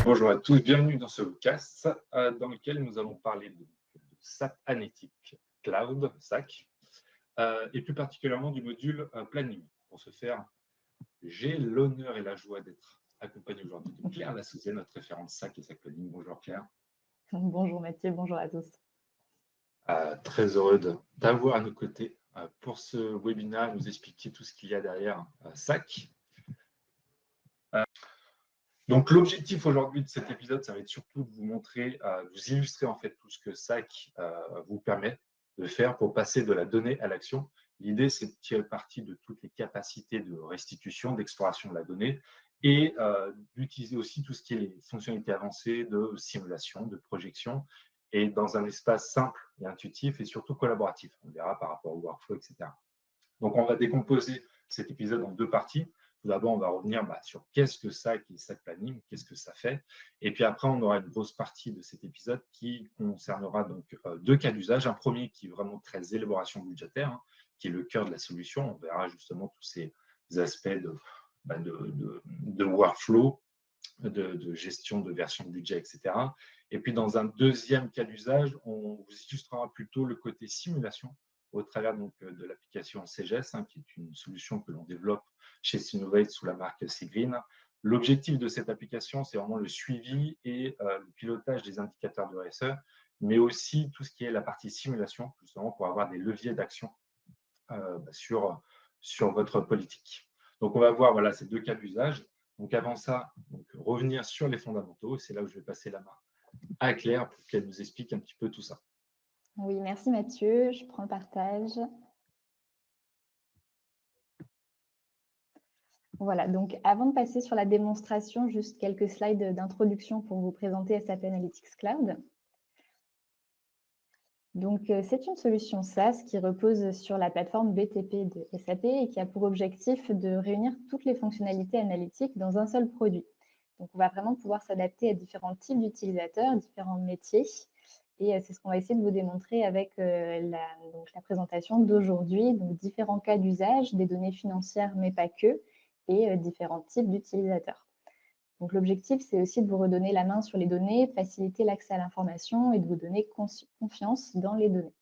Bonjour à tous, bienvenue dans ce podcast dans lequel nous allons parler de SAP Analytics Cloud, SAC, et plus particulièrement du module Planning. Pour ce faire, j'ai l'honneur et la joie d'être accompagné aujourd'hui de Claire Lassouzier, notre référente SAC et SAC Planning. Bonjour Claire. Bonjour Mathieu, bonjour à tous. Très heureux d'avoir à nos côtés pour ce webinaire, nous expliquer tout ce qu'il y a derrière SAC. Donc, l'objectif aujourd'hui de cet épisode, ça va être surtout de vous montrer, de vous illustrer en fait tout ce que SAC vous permet de faire pour passer de la donnée à l'action. L'idée, c'est de tirer parti de toutes les capacités de restitution, d'exploration de la donnée et d'utiliser aussi tout ce qui est les fonctionnalités avancées de simulation, de projection et dans un espace simple et intuitif et surtout collaboratif. On verra par rapport au workflow, etc. Donc, on va décomposer cet épisode en deux parties. Tout d'abord, on va revenir sur qu'est-ce que SAC et SAC Planning, qu'est-ce que ça fait. Et puis après, on aura une grosse partie de cet épisode qui concernera donc deux cas d'usage. Un premier qui est vraiment très élaboration budgétaire, qui est le cœur de la solution. On verra justement tous ces aspects de workflow, de gestion de version de budget, etc. Et puis, dans un deuxième cas d'usage, on vous illustrera plutôt le côté simulation au travers donc, de l'application CGS, qui est une solution que l'on développe chez Synovate sous la marque Seagreen. L'objectif de cette application, c'est vraiment le suivi et le pilotage des indicateurs de RSE, mais aussi tout ce qui est la partie simulation, justement pour avoir des leviers d'action sur votre politique. Donc, on va voir ces deux cas d'usage. Donc, avant ça, revenir sur les fondamentaux. C'est là où je vais passer la main à Claire pour qu'elle nous explique un petit peu tout ça. Oui, merci Mathieu. Je prends le partage. Voilà, donc avant de passer sur la démonstration, juste quelques slides d'introduction pour vous présenter SAP Analytics Cloud. Donc, c'est une solution SaaS qui repose sur la plateforme BTP de SAP et qui a pour objectif de réunir toutes les fonctionnalités analytiques dans un seul produit. Donc, on va vraiment pouvoir s'adapter à différents types d'utilisateurs, différents métiers. Et c'est ce qu'on va essayer de vous démontrer avec la présentation d'aujourd'hui. Donc, différents cas d'usage, des données financières, mais pas que, et différents types d'utilisateurs. Donc, l'objectif, c'est aussi de vous redonner la main sur les données, faciliter l'accès à l'information et de vous donner confiance dans les données.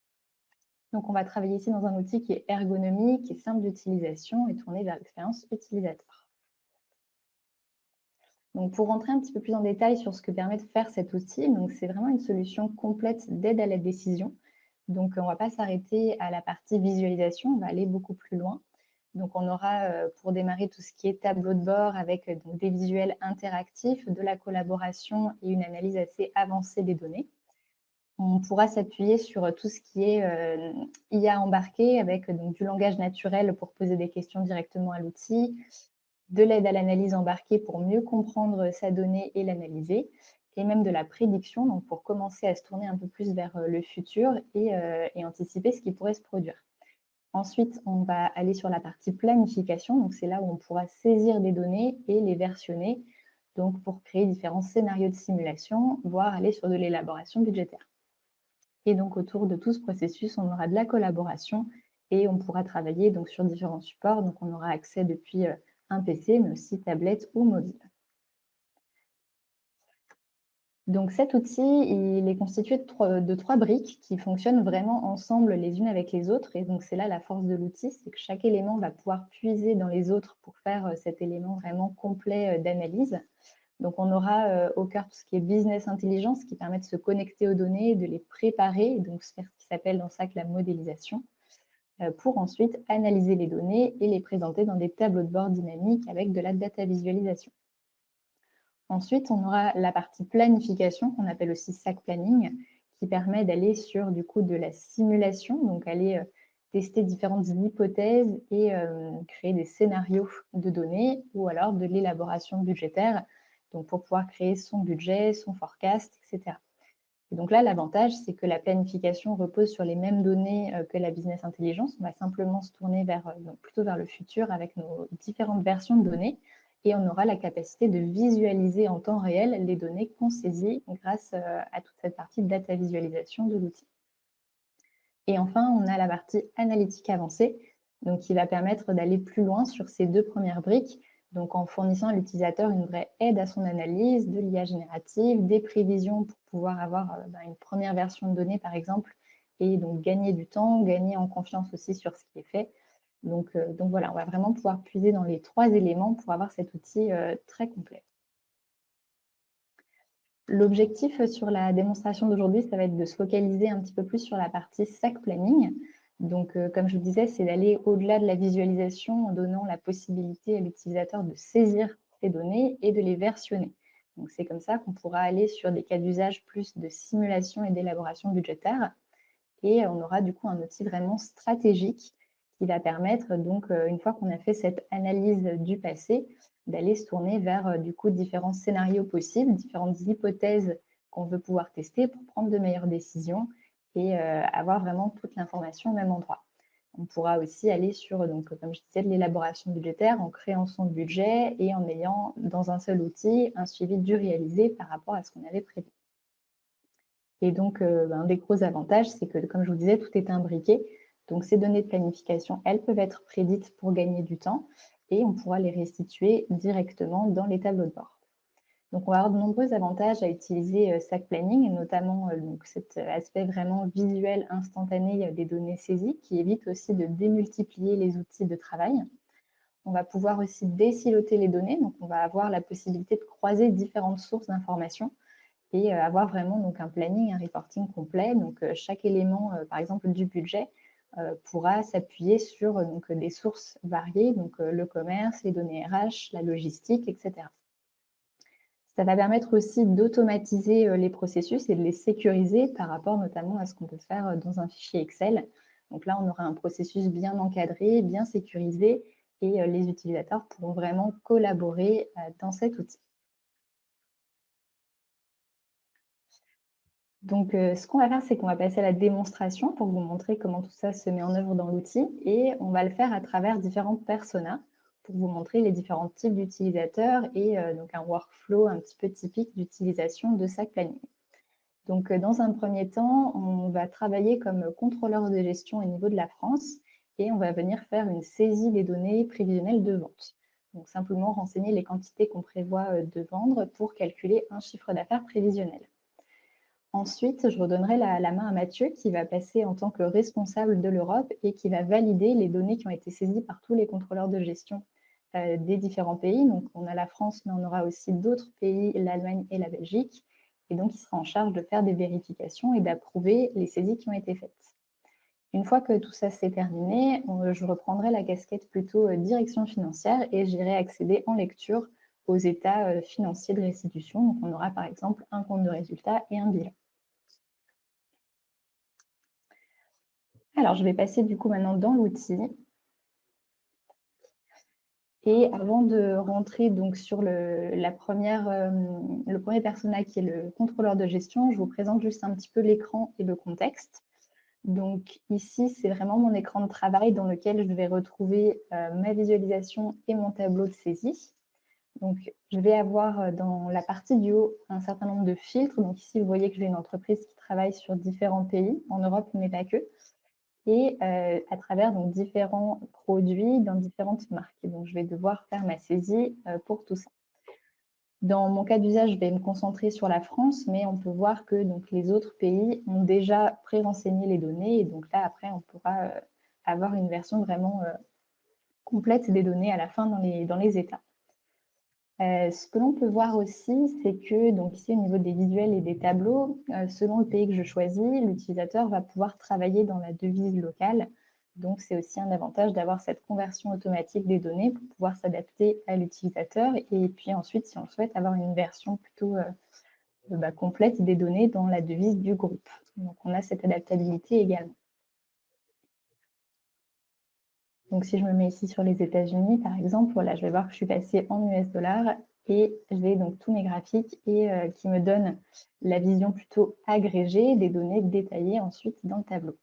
Donc, on va travailler ici dans un outil qui est ergonomique, qui est simple d'utilisation et tourné vers l'expérience utilisateur. Donc, pour rentrer un petit peu plus en détail sur ce que permet de faire cet outil, c'est vraiment une solution complète d'aide à la décision. Donc, on ne va pas s'arrêter à la partie visualisation, on va aller beaucoup plus loin. Donc, on aura pour démarrer tout ce qui est tableau de bord avec donc, des visuels interactifs, de la collaboration et une analyse assez avancée des données. On pourra s'appuyer sur tout ce qui est IA embarqué avec donc, du langage naturel pour poser des questions directement à l'outil, de l'aide à l'analyse embarquée pour mieux comprendre sa donnée et l'analyser, et même de la prédiction donc pour commencer à se tourner un peu plus vers le futur et anticiper ce qui pourrait se produire. Ensuite, on va aller sur la partie planification. Donc, c'est là où on pourra saisir des données et les versionner donc pour créer différents scénarios de simulation, voire aller sur de l'élaboration budgétaire. Et donc, autour de tout ce processus, on aura de la collaboration et on pourra travailler donc, sur différents supports. Donc, on aura accès depuis un PC, mais aussi tablette ou mobile. Donc cet outil, il est constitué de trois briques qui fonctionnent vraiment ensemble les unes avec les autres. Et donc c'est là la force de l'outil, c'est que chaque élément va pouvoir puiser dans les autres pour faire cet élément vraiment complet d'analyse. Donc on aura au cœur tout ce qui est business intelligence qui permet de se connecter aux données, de les préparer, donc faire ce qui s'appelle dans SAC la modélisation, pour ensuite analyser les données et les présenter dans des tableaux de bord dynamiques avec de la data visualisation. Ensuite, on aura la partie planification qu'on appelle aussi SAC Planning, qui permet d'aller sur du coup de la simulation, donc aller tester différentes hypothèses et créer des scénarios de données ou alors de l'élaboration budgétaire, donc pour pouvoir créer son budget, son forecast, etc. Et donc là, l'avantage, c'est que la planification repose sur les mêmes données que la business intelligence. On va simplement se tourner plutôt vers le futur avec nos différentes versions de données et on aura la capacité de visualiser en temps réel les données qu'on saisit grâce à toute cette partie de data visualisation de l'outil. Et enfin, on a la partie analytique avancée, donc qui va permettre d'aller plus loin sur ces deux premières briques, Donc, en fournissant à l'utilisateur une vraie aide à son analyse, de l'IA générative, des prévisions pour pouvoir avoir une première version de données, par exemple, et donc gagner du temps, gagner en confiance aussi sur ce qui est fait. Donc voilà, on va vraiment pouvoir puiser dans les 3 éléments pour avoir cet outil très complet. L'objectif sur la démonstration d'aujourd'hui, ça va être de se focaliser un petit peu plus sur la partie stack planning. Donc, comme je vous disais, c'est d'aller au-delà de la visualisation en donnant la possibilité à l'utilisateur de saisir ces données et de les versionner. Donc, c'est comme ça qu'on pourra aller sur des cas d'usage plus de simulation et d'élaboration budgétaire. Et on aura du coup un outil vraiment stratégique qui va permettre donc, une fois qu'on a fait cette analyse du passé, d'aller se tourner vers du coup différents scénarios possibles, différentes hypothèses qu'on veut pouvoir tester pour prendre de meilleures décisions et avoir vraiment toute l'information au même endroit. On pourra aussi aller sur, donc, comme je disais, de l'élaboration budgétaire en créant son budget et en ayant dans un seul outil un suivi du réalisé par rapport à ce qu'on avait prévu. Et donc, un des gros avantages, c'est que, comme je vous disais, tout est imbriqué. Donc, ces données de planification, elles peuvent être prédites pour gagner du temps et on pourra les restituer directement dans les tableaux de bord. Donc, on va avoir de nombreux avantages à utiliser Stack Planning, et notamment donc cet aspect vraiment visuel instantané des données saisies, qui évite aussi de démultiplier les outils de travail. On va pouvoir aussi désiloter les données, donc on va avoir la possibilité de croiser différentes sources d'informations et avoir vraiment donc un planning, un reporting complet. Donc, chaque élément, par exemple du budget, pourra s'appuyer sur donc, des sources variées, donc le commerce, les données RH, la logistique, etc. Ça va permettre aussi d'automatiser les processus et de les sécuriser par rapport notamment à ce qu'on peut faire dans un fichier Excel. Donc là, on aura un processus bien encadré, bien sécurisé et les utilisateurs pourront vraiment collaborer dans cet outil. Donc, ce qu'on va faire, c'est qu'on va passer à la démonstration pour vous montrer comment tout ça se met en œuvre dans l'outil et on va le faire à travers différents personas pour vous montrer les différents types d'utilisateurs et donc un workflow un petit peu typique d'utilisation de Stack Planning. Donc, dans un premier temps, on va travailler comme contrôleur de gestion au niveau de la France et on va venir faire une saisie des données prévisionnelles de vente. Donc, simplement renseigner les quantités qu'on prévoit de vendre pour calculer un chiffre d'affaires prévisionnel. Ensuite, je redonnerai la main à Mathieu qui va passer en tant que responsable de l'Europe et qui va valider les données qui ont été saisies par tous les contrôleurs de gestion des différents pays. Donc, on a la France, mais on aura aussi d'autres pays, l'Allemagne et la Belgique. Et donc, il sera en charge de faire des vérifications et d'approuver les saisies qui ont été faites. Une fois que tout ça s'est terminé, je reprendrai la casquette plutôt direction financière et j'irai accéder en lecture aux états financiers de restitution. Donc, on aura par exemple un compte de résultat et un bilan. Alors, je vais passer du coup maintenant dans l'outil. Et avant de rentrer donc sur le premier persona qui est le contrôleur de gestion, je vous présente juste un petit peu l'écran et le contexte. Donc ici, c'est vraiment mon écran de travail dans lequel je vais retrouver ma visualisation et mon tableau de saisie. Donc, je vais avoir dans la partie du haut un certain nombre de filtres. Donc ici, vous voyez que j'ai une entreprise qui travaille sur différents pays, en Europe, mais pas que. Et à travers donc différents produits dans différentes marques. Et donc, je vais devoir faire ma saisie pour tout ça. Dans mon cas d'usage, je vais me concentrer sur la France, mais on peut voir que donc, les autres pays ont déjà pré-renseigné les données. Et donc là, après, on pourra avoir une version vraiment complète des données à la fin dans les états. Ce que l'on peut voir aussi, c'est que donc ici, au niveau des visuels et des tableaux, selon le pays que je choisis, l'utilisateur va pouvoir travailler dans la devise locale. Donc, c'est aussi un avantage d'avoir cette conversion automatique des données pour pouvoir s'adapter à l'utilisateur. Et puis ensuite, si on souhaite, avoir une version plutôt complète des données dans la devise du groupe. Donc, on a cette adaptabilité également. Donc, si je me mets ici sur les États-Unis, par exemple, voilà, je vais voir que je suis passée en US dollars et j'ai donc tous mes graphiques et qui me donnent la vision plutôt agrégée des données détaillées ensuite dans le tableau.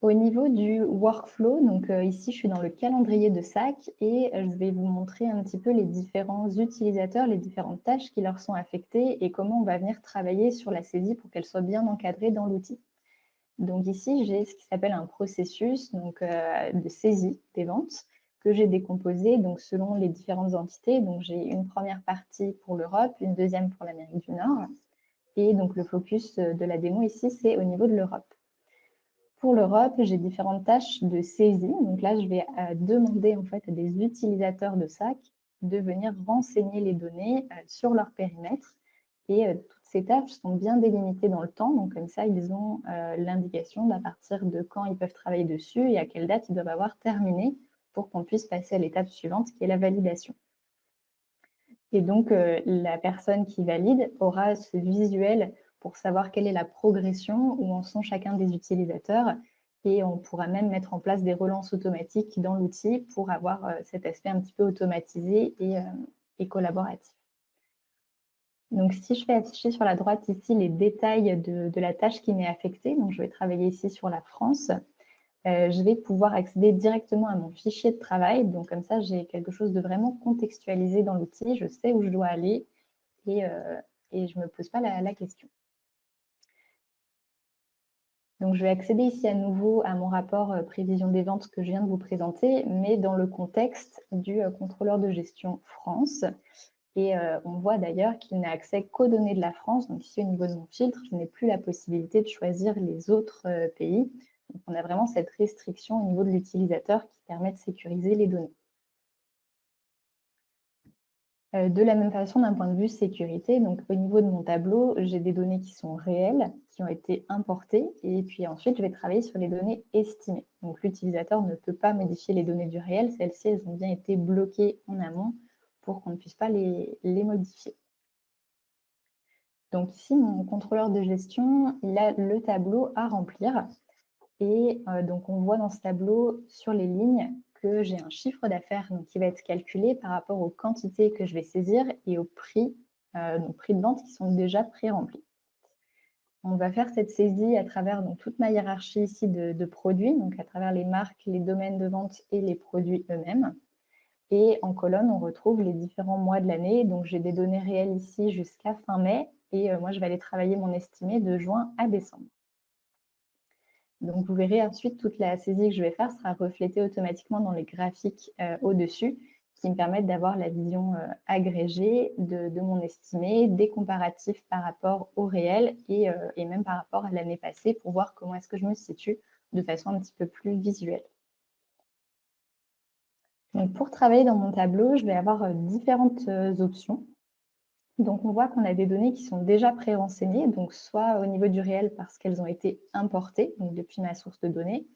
Au niveau du workflow, donc ici, je suis dans le calendrier de SAC et je vais vous montrer un petit peu les différents utilisateurs, les différentes tâches qui leur sont affectées et comment on va venir travailler sur la saisie pour qu'elle soit bien encadrée dans l'outil. Donc ici, j'ai ce qui s'appelle un processus de saisie des ventes que j'ai décomposé donc, selon les différentes entités. Donc j'ai une première partie pour l'Europe, une deuxième pour l'Amérique du Nord. Et donc le focus de la démo ici, c'est au niveau de l'Europe. Pour l'Europe, j'ai différentes tâches de saisie. Donc là, je vais demander en fait à des utilisateurs de SAC de venir renseigner les données sur leur périmètre. Et toutes ces tâches sont bien délimitées dans le temps. Donc comme ça, ils ont l'indication d'à partir de quand ils peuvent travailler dessus et à quelle date ils doivent avoir terminé pour qu'on puisse passer à l'étape suivante qui est la validation. Et donc, la personne qui valide aura ce visuel pour savoir quelle est la progression, où en sont chacun des utilisateurs. Et on pourra même mettre en place des relances automatiques dans l'outil pour avoir cet aspect un petit peu automatisé et collaboratif. Donc, si je fais afficher sur la droite ici les détails de la tâche qui m'est affectée, donc je vais travailler ici sur la France, je vais pouvoir accéder directement à mon fichier de travail. Donc comme ça, j'ai quelque chose de vraiment contextualisé dans l'outil. Je sais où je dois aller et je ne me pose pas la question. Donc je vais accéder ici à nouveau à mon rapport prévision des ventes que je viens de vous présenter, mais dans le contexte du contrôleur de gestion France. Et on voit d'ailleurs qu'il n'a accès qu'aux données de la France. Donc ici, au niveau de mon filtre, je n'ai plus la possibilité de choisir les autres pays. Donc on a vraiment cette restriction au niveau de l'utilisateur qui permet de sécuriser les données. De la même façon, d'un point de vue sécurité, donc au niveau de mon tableau, j'ai des données qui sont réelles, qui ont été importées, et puis ensuite, je vais travailler sur les données estimées. Donc l'utilisateur ne peut pas modifier les données du réel, celles-ci, elles ont bien été bloquées en amont pour qu'on ne puisse pas les modifier. Donc ici, mon contrôleur de gestion, il a le tableau à remplir. Et donc, on voit dans ce tableau, sur les lignes, que j'ai un chiffre d'affaires qui va être calculé par rapport aux quantités que je vais saisir et aux prix, donc prix de vente qui sont déjà pré-remplis. On va faire cette saisie à travers donc, toute ma hiérarchie ici de produits, donc à travers les marques, les domaines de vente et les produits eux-mêmes. Et en colonne, on retrouve les différents mois de l'année. Donc, j'ai des données réelles ici jusqu'à fin mai. Et moi, je vais aller travailler mon estimé de juin à décembre. Donc, vous verrez ensuite, toute la saisie que je vais faire sera reflétée automatiquement dans les graphiques au-dessus qui me permettent d'avoir la vision agrégée de mon estimé, des comparatifs par rapport au réel et même par rapport à l'année passée pour voir comment est-ce que je me situe de façon un petit peu plus visuelle. Donc, pour travailler dans mon tableau, je vais avoir différentes options. Donc, on voit qu'on a des données qui sont déjà pré-renseignées, donc soit au niveau du réel parce qu'elles ont été importées, donc depuis ma source de données,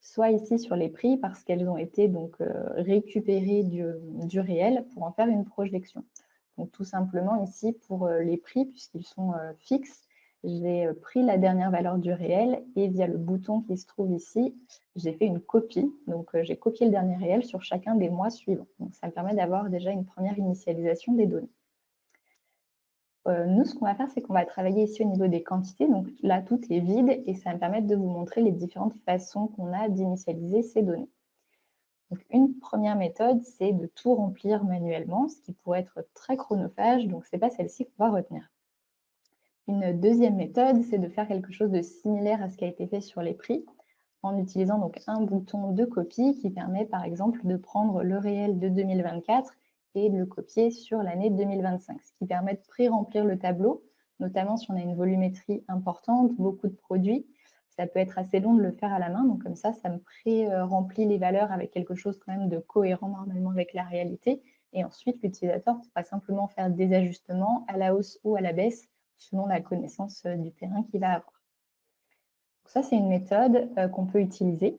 soit ici sur les prix parce qu'elles ont été donc récupérées du réel pour en faire une projection. Donc tout simplement ici pour les prix, puisqu'ils sont fixes, j'ai pris la dernière valeur du réel et via le bouton qui se trouve ici, j'ai fait une copie. Donc j'ai copié le dernier réel sur chacun des mois suivants. Donc ça me permet d'avoir déjà une première initialisation des données. Nous, ce qu'on va faire, c'est qu'on va travailler ici au niveau des quantités. Donc là, tout est vide et ça va me permettre de vous montrer les différentes façons qu'on a d'initialiser ces données. Donc, une première méthode, c'est de tout remplir manuellement, ce qui pourrait être très chronophage, donc ce n'est pas celle-ci qu'on va retenir. Une deuxième méthode, c'est de faire quelque chose de similaire à ce qui a été fait sur les prix, en utilisant donc un bouton de copie qui permet par exemple de prendre le réel de 2024 et de le copier sur l'année 2025, ce qui permet de pré-remplir le tableau, notamment si on a une volumétrie importante, beaucoup de produits. Ça peut être assez long de le faire à la main, donc comme ça me pré-remplit les valeurs avec quelque chose quand même de cohérent normalement avec la réalité. Et ensuite, l'utilisateur pourra simplement faire des ajustements à la hausse ou à la baisse selon la connaissance du terrain qu'il va avoir. Donc ça, c'est une méthode qu'on peut utiliser.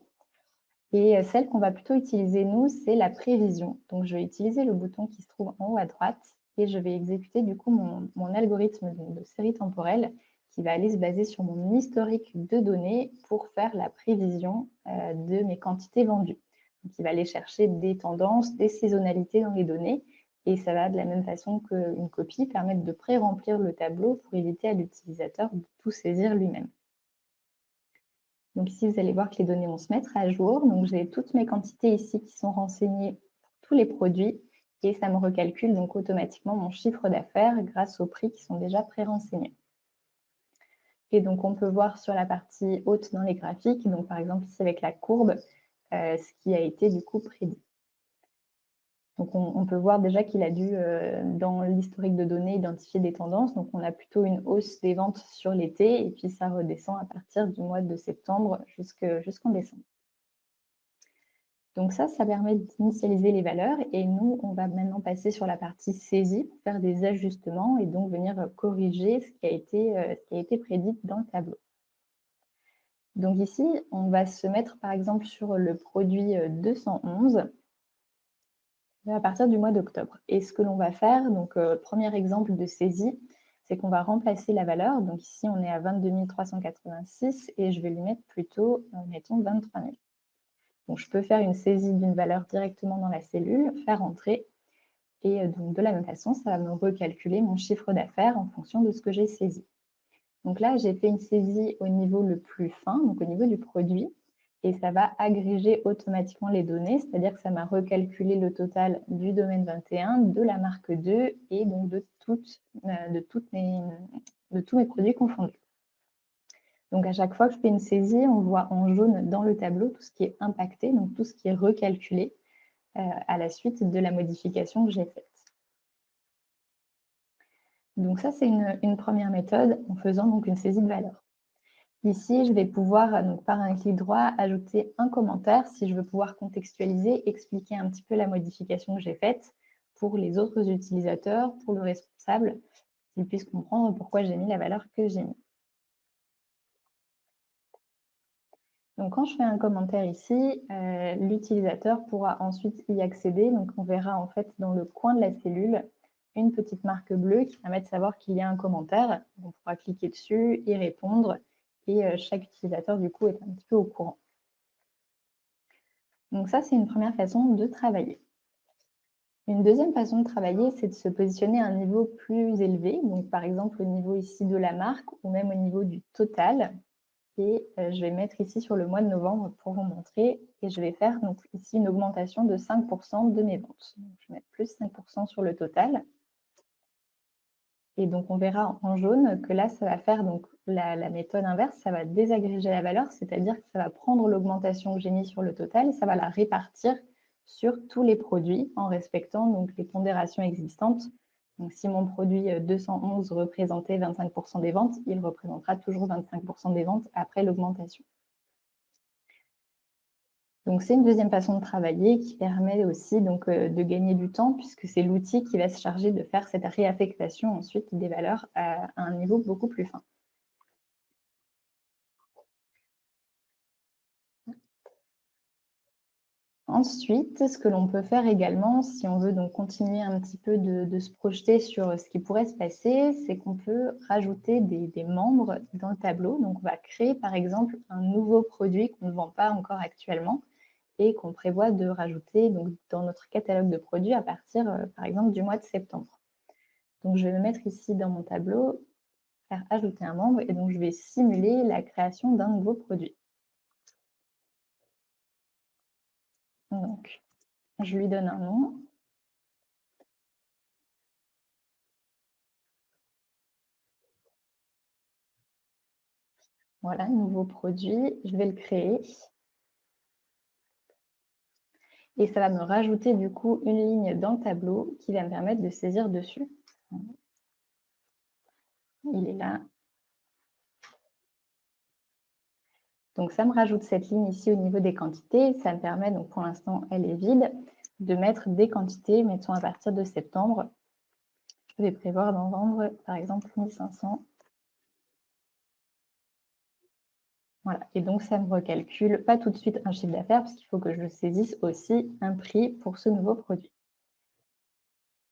Et celle qu'on va plutôt utiliser, nous, c'est la prévision. Donc, je vais utiliser le bouton qui se trouve en haut à droite et je vais exécuter du coup mon algorithme de série temporelle qui va aller se baser sur mon historique de données pour faire la prévision de mes quantités vendues. Donc, il va aller chercher des tendances, des saisonnalités dans les données et ça va de la même façon qu'une copie permettre de pré-remplir le tableau pour éviter à l'utilisateur de tout saisir lui-même. Donc ici, vous allez voir que les données vont se mettre à jour. Donc j'ai toutes mes quantités ici qui sont renseignées pour tous les produits et ça me recalcule donc automatiquement mon chiffre d'affaires grâce aux prix qui sont déjà pré-renseignés. Et donc, on peut voir sur la partie haute dans les graphiques, donc par exemple ici avec la courbe, ce qui a été du coup prédit. Donc, on peut voir déjà qu'il a dû, dans l'historique de données, identifier des tendances. Donc, on a plutôt une hausse des ventes sur l'été et puis ça redescend à partir du mois de septembre jusqu'en décembre. Donc ça permet d'initialiser les valeurs et nous, on va maintenant passer sur la partie saisie pour faire des ajustements et donc venir corriger ce qui a été prédit dans le tableau. Donc ici, on va se mettre par exemple sur le produit 211 à partir du mois d'octobre. Et ce que l'on va faire, donc premier exemple de saisie, c'est qu'on va remplacer la valeur. Donc ici, on est à 22 386 et je vais lui mettre plutôt, mettons, 23 000. Donc je peux faire une saisie d'une valeur directement dans la cellule, faire entrer, et donc de la même façon, ça va me recalculer mon chiffre d'affaires en fonction de ce que j'ai saisi. Donc là, j'ai fait une saisie au niveau le plus fin, donc au niveau du produit, et ça va agréger automatiquement les données, c'est-à-dire que ça m'a recalculé le total du domaine 21, de la marque 2 et donc de tous mes produits confondus. Donc à chaque fois que je fais une saisie, on voit en jaune dans le tableau tout ce qui est impacté, donc tout ce qui est recalculé à la suite de la modification que j'ai faite. Donc ça, c'est une première méthode en faisant donc une saisie de valeur. Ici, je vais pouvoir, donc, par un clic droit, ajouter un commentaire si je veux pouvoir contextualiser, expliquer un petit peu la modification que j'ai faite pour les autres utilisateurs, pour le responsable, qu'ils puissent comprendre pourquoi j'ai mis la valeur que j'ai mis. Donc, quand je fais un commentaire ici, l'utilisateur pourra ensuite y accéder. Donc, on verra en fait dans le coin de la cellule une petite marque bleue qui permet de savoir qu'il y a un commentaire. On pourra cliquer dessus, y répondre et chaque utilisateur du coup est un petit peu au courant. Donc ça, c'est une première façon de travailler. Une deuxième façon de travailler, c'est de se positionner à un niveau plus élevé, donc par exemple au niveau ici de la marque ou même au niveau du total. Et je vais mettre ici sur le mois de novembre pour vous montrer. Et je vais faire donc ici une augmentation de 5% de mes ventes. Donc, je vais mettre plus 5% sur le total. Et donc, on verra en jaune que là, ça va faire donc la méthode inverse, ça va désagréger la valeur, c'est-à-dire que ça va prendre l'augmentation que j'ai mise sur le total et ça va la répartir sur tous les produits en respectant donc les pondérations existantes. Donc, si mon produit 211 représentait 25% des ventes, il représentera toujours 25% des ventes après l'augmentation. Donc, c'est une deuxième façon de travailler qui permet aussi donc, de gagner du temps puisque c'est l'outil qui va se charger de faire cette réaffectation ensuite des valeurs à un niveau beaucoup plus fin. Ensuite, ce que l'on peut faire également, si on veut donc continuer un petit peu de se projeter sur ce qui pourrait se passer, c'est qu'on peut rajouter des membres dans le tableau. Donc, on va créer par exemple un nouveau produit qu'on ne vend pas encore actuellement et qu'on prévoit de rajouter donc, dans notre catalogue de produits à partir, par exemple, du mois de septembre. Donc, je vais me mettre ici dans mon tableau, faire ajouter un membre et donc je vais simuler la création d'un nouveau produit. Donc, je lui donne un nom. Voilà, nouveau produit, je vais le créer. Et ça va me rajouter du coup une ligne dans le tableau qui va me permettre de saisir dessus. Il est là. Donc ça me rajoute cette ligne ici au niveau des quantités. Ça me permet, donc pour l'instant elle est vide, de mettre des quantités, mettons à partir de septembre. Je vais prévoir d'en vendre par exemple 1500. Voilà, et donc ça me recalcule pas tout de suite un chiffre d'affaires parce qu'il faut que je saisisse aussi un prix pour ce nouveau produit.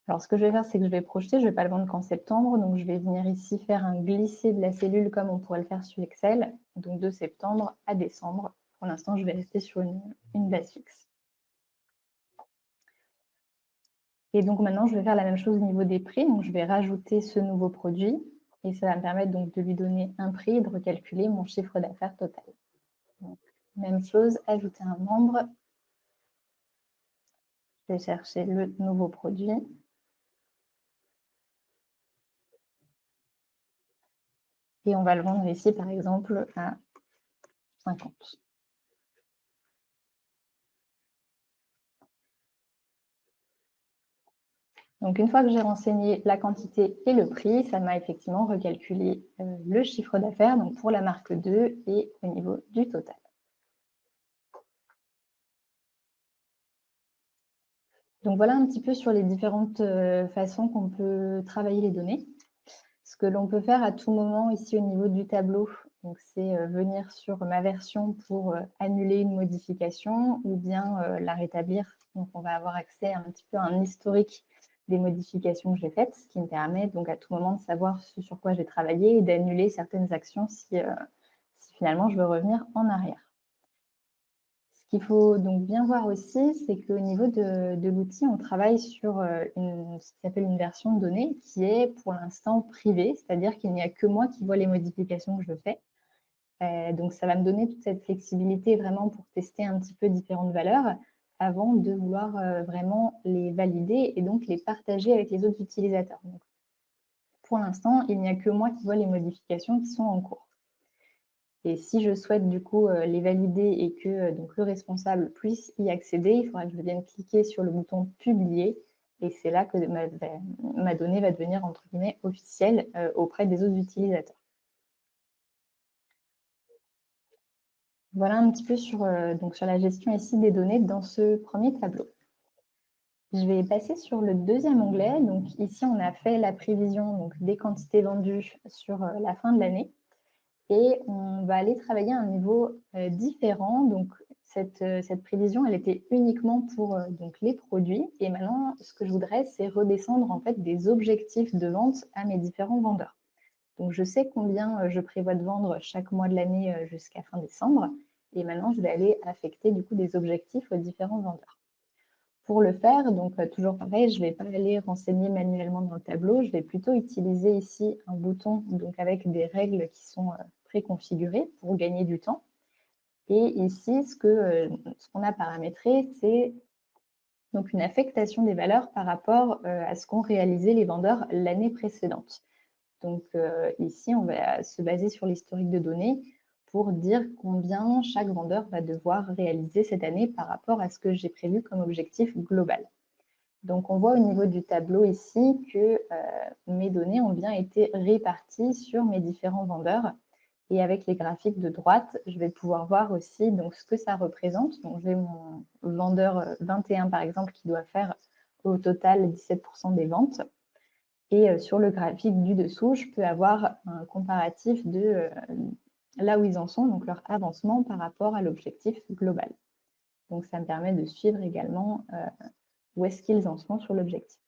Alors, ce que je vais faire, c'est que je vais projeter, je ne vais pas le vendre qu'en septembre, donc je vais venir ici faire un glisser de la cellule comme on pourrait le faire sur Excel, donc de septembre à décembre. Pour l'instant, je vais rester sur une base fixe. Et donc maintenant, je vais faire la même chose au niveau des prix, donc je vais rajouter ce nouveau produit et ça va me permettre donc de lui donner un prix et de recalculer mon chiffre d'affaires total. Donc, même chose, ajouter un membre. Je vais chercher le nouveau produit. Et on va le vendre ici, par exemple, à 50. Donc, une fois que j'ai renseigné la quantité et le prix, ça m'a effectivement recalculé le chiffre d'affaires donc pour la marque 2 et au niveau du total. Donc, voilà un petit peu sur les différentes façons qu'on peut travailler les données. Ce que l'on peut faire à tout moment ici au niveau du tableau, c'est venir sur ma version pour annuler une modification ou bien la rétablir. Donc, on va avoir accès un petit peu à un historique des modifications que j'ai faites, ce qui me permet donc à tout moment de savoir ce sur quoi j'ai travaillé et d'annuler certaines actions si finalement je veux revenir en arrière. Ce qu'il faut donc bien voir aussi, c'est qu'au niveau de l'outil, on travaille sur ce qui s'appelle une version de données qui est pour l'instant privée, c'est-à-dire qu'il n'y a que moi qui vois les modifications que je fais. Donc, ça va me donner toute cette flexibilité vraiment pour tester un petit peu différentes valeurs avant de vouloir vraiment les valider et donc les partager avec les autres utilisateurs. Donc, pour l'instant, il n'y a que moi qui vois les modifications qui sont en cours. Et si je souhaite du coup les valider et que donc le responsable puisse y accéder, il faudra que je vienne cliquer sur le bouton publier et c'est là que ma donnée va devenir entre guillemets officielle auprès des autres utilisateurs. Voilà un petit peu sur la gestion ici des données dans ce premier tableau. Je vais passer sur le deuxième onglet. Donc ici, on a fait la prévision donc, des quantités vendues sur la fin de l'année. Et on va aller travailler à un niveau différent. Donc, cette prévision, elle était uniquement pour donc les produits. Et maintenant, ce que je voudrais, c'est redescendre en fait des objectifs de vente à mes différents vendeurs. Donc, je sais combien je prévois de vendre chaque mois de l'année jusqu'à fin décembre. Et maintenant, je vais aller affecter du coup des objectifs aux différents vendeurs. Pour le faire, donc toujours pareil, je ne vais pas aller renseigner manuellement dans le tableau, je vais plutôt utiliser ici un bouton donc avec des règles qui sont préconfigurées pour gagner du temps. Et ici, ce qu'on a paramétré, c'est donc une affectation des valeurs par rapport à ce qu'ont réalisé les vendeurs l'année précédente. Donc ici, on va se baser sur l'historique de données pour dire combien chaque vendeur va devoir réaliser cette année par rapport à ce que j'ai prévu comme objectif global. Donc, on voit au niveau du tableau ici que mes données ont bien été réparties sur mes différents vendeurs. Et avec les graphiques de droite, je vais pouvoir voir aussi donc, ce que ça représente. Donc, j'ai mon vendeur 21, par exemple, qui doit faire au total 17% des ventes. Et sur le graphique du dessous, je peux avoir un comparatif de là où ils en sont, donc leur avancement par rapport à l'objectif global. Donc, ça me permet de suivre également où est-ce qu'ils en sont sur l'objectif.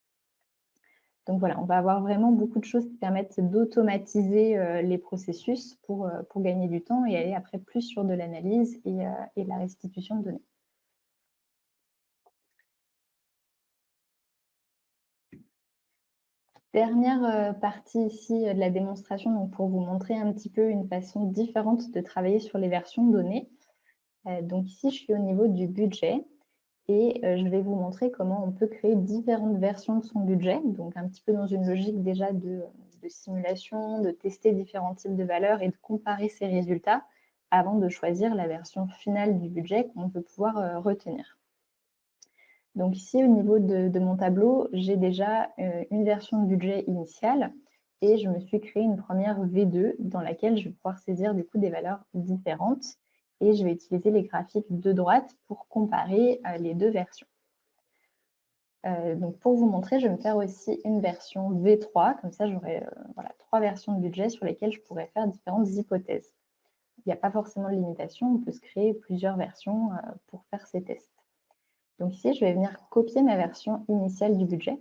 Donc voilà, on va avoir vraiment beaucoup de choses qui permettent d'automatiser les processus pour gagner du temps et aller après plus sur de l'analyse et la restitution de données. Dernière partie ici de la démonstration, donc pour vous montrer un petit peu une façon différente de travailler sur les versions de données. Donc ici, je suis au niveau du budget. Et je vais vous montrer comment on peut créer différentes versions de son budget, donc un petit peu dans une logique déjà de simulation, de tester différents types de valeurs et de comparer ces résultats avant de choisir la version finale du budget qu'on peut pouvoir retenir. Donc ici, au niveau de mon tableau, j'ai déjà une version de budget initiale et je me suis créé une première V2 dans laquelle je vais pouvoir saisir du coup des valeurs différentes et je vais utiliser les graphiques de droite pour comparer les deux versions. Donc pour vous montrer, je vais me faire aussi une version V3, comme ça j'aurai voilà, 3 versions de budget sur lesquelles je pourrais faire différentes hypothèses. Il n'y a pas forcément de limitation, on peut se créer plusieurs versions pour faire ces tests. Donc ici, je vais venir copier ma version initiale du budget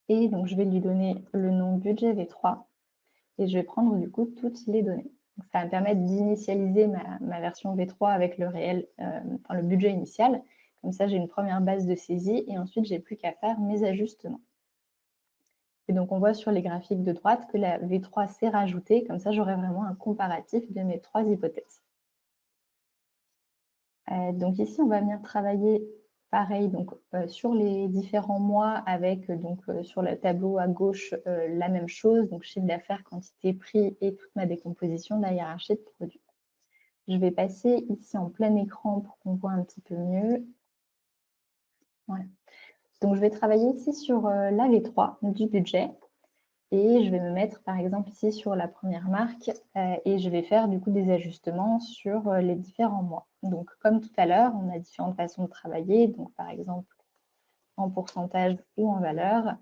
et donc je vais lui donner le nom budget V3 et je vais prendre du coup toutes les données. Donc, ça va me permettre d'initialiser ma version V3 avec le réel, le budget initial. Comme ça, j'ai une première base de saisie et ensuite, je n'ai plus qu'à faire mes ajustements. Et donc, on voit sur les graphiques de droite que la V3 s'est rajoutée. Comme ça, j'aurai vraiment un comparatif de mes 3 hypothèses. Donc ici, on va venir travailler Pareil, donc sur les différents mois avec sur le tableau à gauche, la même chose, donc chiffre d'affaires, quantité, prix et toute ma décomposition de la hiérarchie de produits. Je vais passer ici en plein écran pour qu'on voit un petit peu mieux. Voilà. Donc je vais travailler ici sur la V3 du budget et je vais me mettre par exemple ici sur la première marque et je vais faire du coup des ajustements sur les différents mois. Donc comme tout à l'heure, on a différentes façons de travailler. Donc par exemple en pourcentage ou en valeur,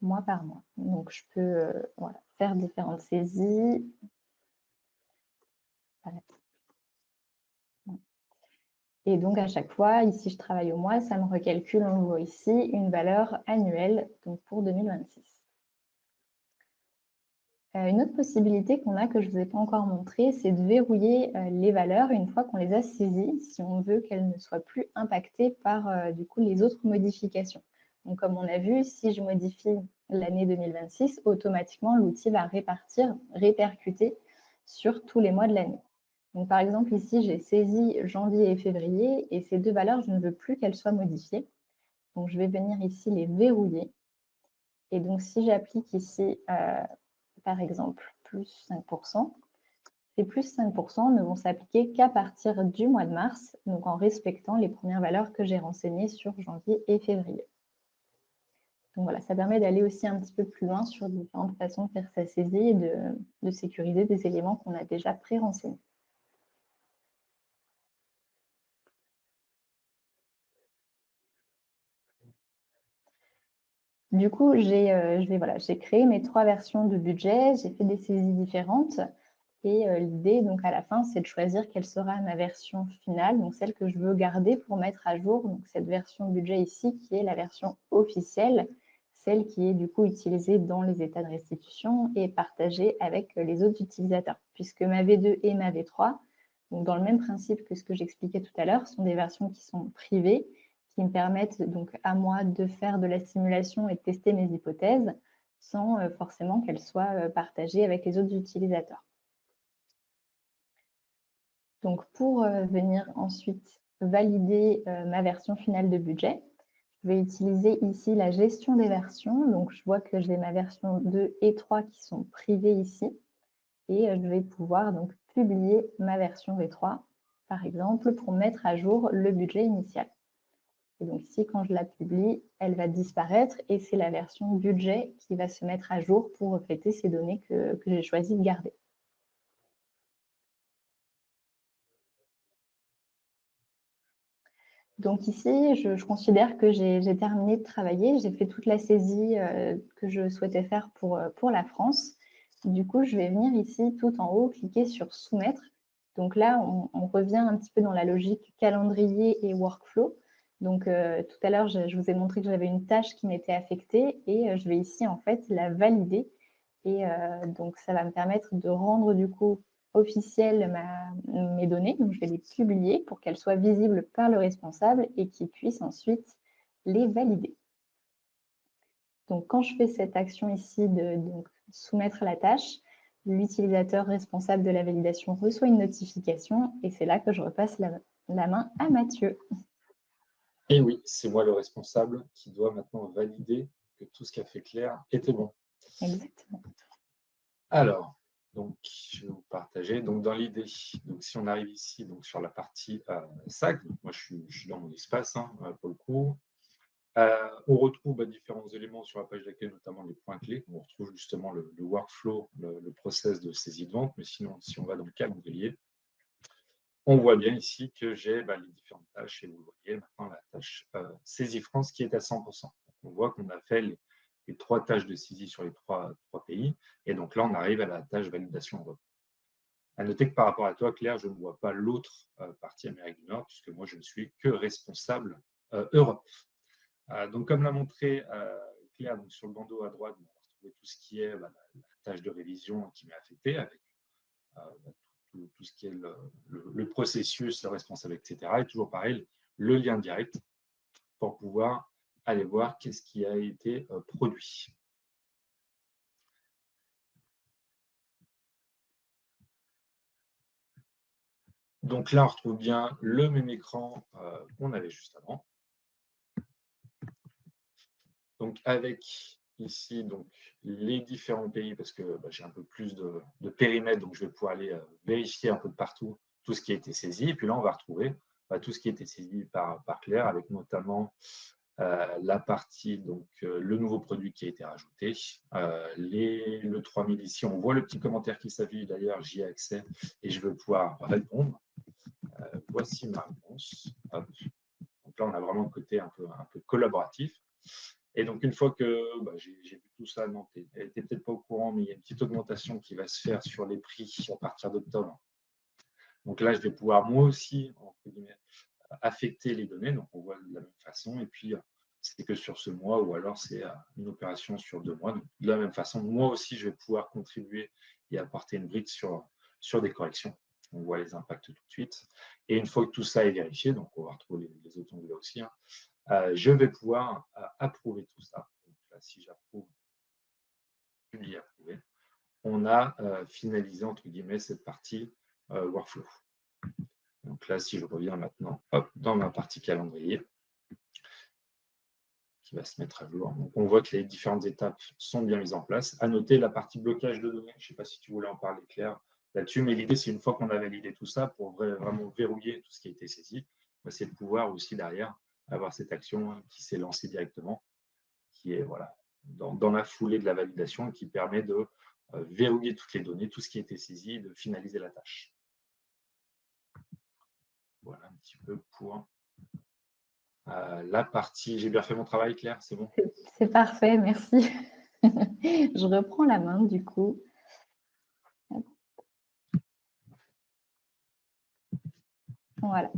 mois par mois. Donc je peux voilà, faire différentes saisies. Voilà. Et donc à chaque fois, ici je travaille au mois, ça me recalcule, on le voit ici, une valeur annuelle donc pour 2026. Une autre possibilité qu'on a que je ne vous ai pas encore montré, c'est de verrouiller les valeurs une fois qu'on les a saisies, si on veut qu'elles ne soient plus impactées par du coup les autres modifications. Donc comme on a vu, si je modifie l'année 2026, automatiquement l'outil va répercuter sur tous les mois de l'année. Donc par exemple ici, j'ai saisi janvier et février et ces deux valeurs, je ne veux plus qu'elles soient modifiées. Donc je vais venir ici les verrouiller. Et donc si j'applique ici par exemple, plus 5%. Ces plus 5% ne vont s'appliquer qu'à partir du mois de mars, donc en respectant les premières valeurs que j'ai renseignées sur janvier et février. Donc voilà, ça permet d'aller aussi un petit peu plus loin sur différentes façons de faire sa saisie et de sécuriser des éléments qu'on a déjà pré-renseignés. Du coup, j'ai créé mes 3 versions de budget, j'ai fait des saisies différentes. Et l'idée, donc à la fin, c'est de choisir quelle sera ma version finale, donc celle que je veux garder pour mettre à jour donc cette version budget ici, qui est la version officielle, celle qui est du coup utilisée dans les états de restitution et partagée avec les autres utilisateurs. Puisque ma V2 et ma V3, donc dans le même principe que ce que j'expliquais tout à l'heure, sont des versions qui sont privées, qui me permettent donc à moi de faire de la simulation et de tester mes hypothèses sans forcément qu'elles soient partagées avec les autres utilisateurs. Donc, pour venir ensuite valider ma version finale de budget, je vais utiliser ici la gestion des versions. Donc, je vois que j'ai ma version 2 et 3 qui sont privées ici. Et je vais pouvoir donc publier ma version V3, par exemple, pour mettre à jour le budget initial. Et donc ici, quand je la publie, elle va disparaître et c'est la version budget qui va se mettre à jour pour refléter ces données que j'ai choisi de garder. Donc ici, je considère que j'ai terminé de travailler. J'ai fait toute la saisie que je souhaitais faire pour la France. Du coup, je vais venir ici tout en haut, cliquer sur soumettre. Donc là, on revient un petit peu dans la logique calendrier et workflow. Donc tout à l'heure, je vous ai montré que j'avais une tâche qui m'était affectée et je vais ici en fait la valider. Et donc ça va me permettre de rendre du coup officielles mes données, donc je vais les publier pour qu'elles soient visibles par le responsable et qu'il puisse ensuite les valider. Donc quand je fais cette action ici de soumettre la tâche, l'utilisateur responsable de la validation reçoit une notification et c'est là que je repasse la main à Mathieu. Et oui, c'est moi le responsable qui doit maintenant valider que tout ce qu'a fait Claire était bon. Exactement. Alors, donc, je vais vous partager. Donc, dans l'idée, donc, si on arrive ici, donc, sur la partie sac, donc, moi, je suis dans mon espace, hein, pour le coup. On retrouve différents éléments sur la page d'accueil, notamment les points clés. On retrouve justement le workflow, le process de saisie de vente. Mais sinon, si on va dans le calendrier, on voit bien ici que j'ai les différentes tâches. Et vous voyez maintenant la tâche saisie France qui est à 100%. Donc, on voit qu'on a fait les 3 tâches de saisie sur les trois pays. Et donc là, on arrive à la tâche validation Europe. À noter que par rapport à toi, Claire, je ne vois pas l'autre partie Amérique du Nord, puisque moi, je ne suis que responsable Europe. Donc, comme l'a montré Claire, donc sur le bandeau à droite, on va retrouver tout ce qui est la tâche de révision qui m'est affectée, avec tout ce qui est le processus, le responsable, etc. Et toujours pareil, le lien direct pour pouvoir aller voir qu'est-ce qui a été produit. Donc là, on retrouve bien le même écran qu'on avait juste avant. Donc avec ici donc, les différents pays, parce que j'ai un peu plus de périmètre, donc je vais pouvoir aller vérifier un peu de partout tout ce qui a été saisi. Et puis là, on va retrouver tout ce qui a été saisi par Claire, avec notamment la partie, donc le nouveau produit qui a été rajouté, le 3000 ici, on voit le petit commentaire qui s'affiche, d'ailleurs, j'y ai accès et je vais pouvoir répondre. Voici ma réponse. Hop. Donc là, on a vraiment le côté un peu collaboratif. Et donc, une fois que j'ai vu tout ça, non, elle n'était peut-être pas au courant, mais il y a une petite augmentation qui va se faire sur les prix à partir d'octobre. Donc là, je vais pouvoir moi aussi, entre guillemets, affecter les données. Donc, on voit de la même façon. Et puis, c'est que sur ce mois ou alors c'est une opération sur 2 mois. Donc, de la même façon, moi aussi, je vais pouvoir contribuer et apporter une brique sur des corrections. On voit les impacts tout de suite. Et une fois que tout ça est vérifié, donc on va retrouver les autres onglets aussi, je vais pouvoir approuver tout ça. Donc là, si j'approuve, publier, approuver, on a finalisé, entre guillemets, cette partie workflow. Donc là, si je reviens maintenant dans ma partie calendrier, qui va se mettre à jour. Donc, on voit que les différentes étapes sont bien mises en place. À noter la partie blocage de données. Je ne sais pas si tu voulais en parler, Claire, là-dessus, mais l'idée, c'est une fois qu'on a validé tout ça, pour vraiment verrouiller tout ce qui a été saisi, c'est de pouvoir aussi derrière avoir cette action qui s'est lancée directement, qui est dans la foulée de la validation, qui permet de verrouiller toutes les données, tout ce qui a été saisi, et de finaliser la tâche. Voilà un petit peu pour la partie. J'ai bien fait mon travail, Claire, c'est bon? C'est parfait, merci. Je reprends la main du coup. Voilà.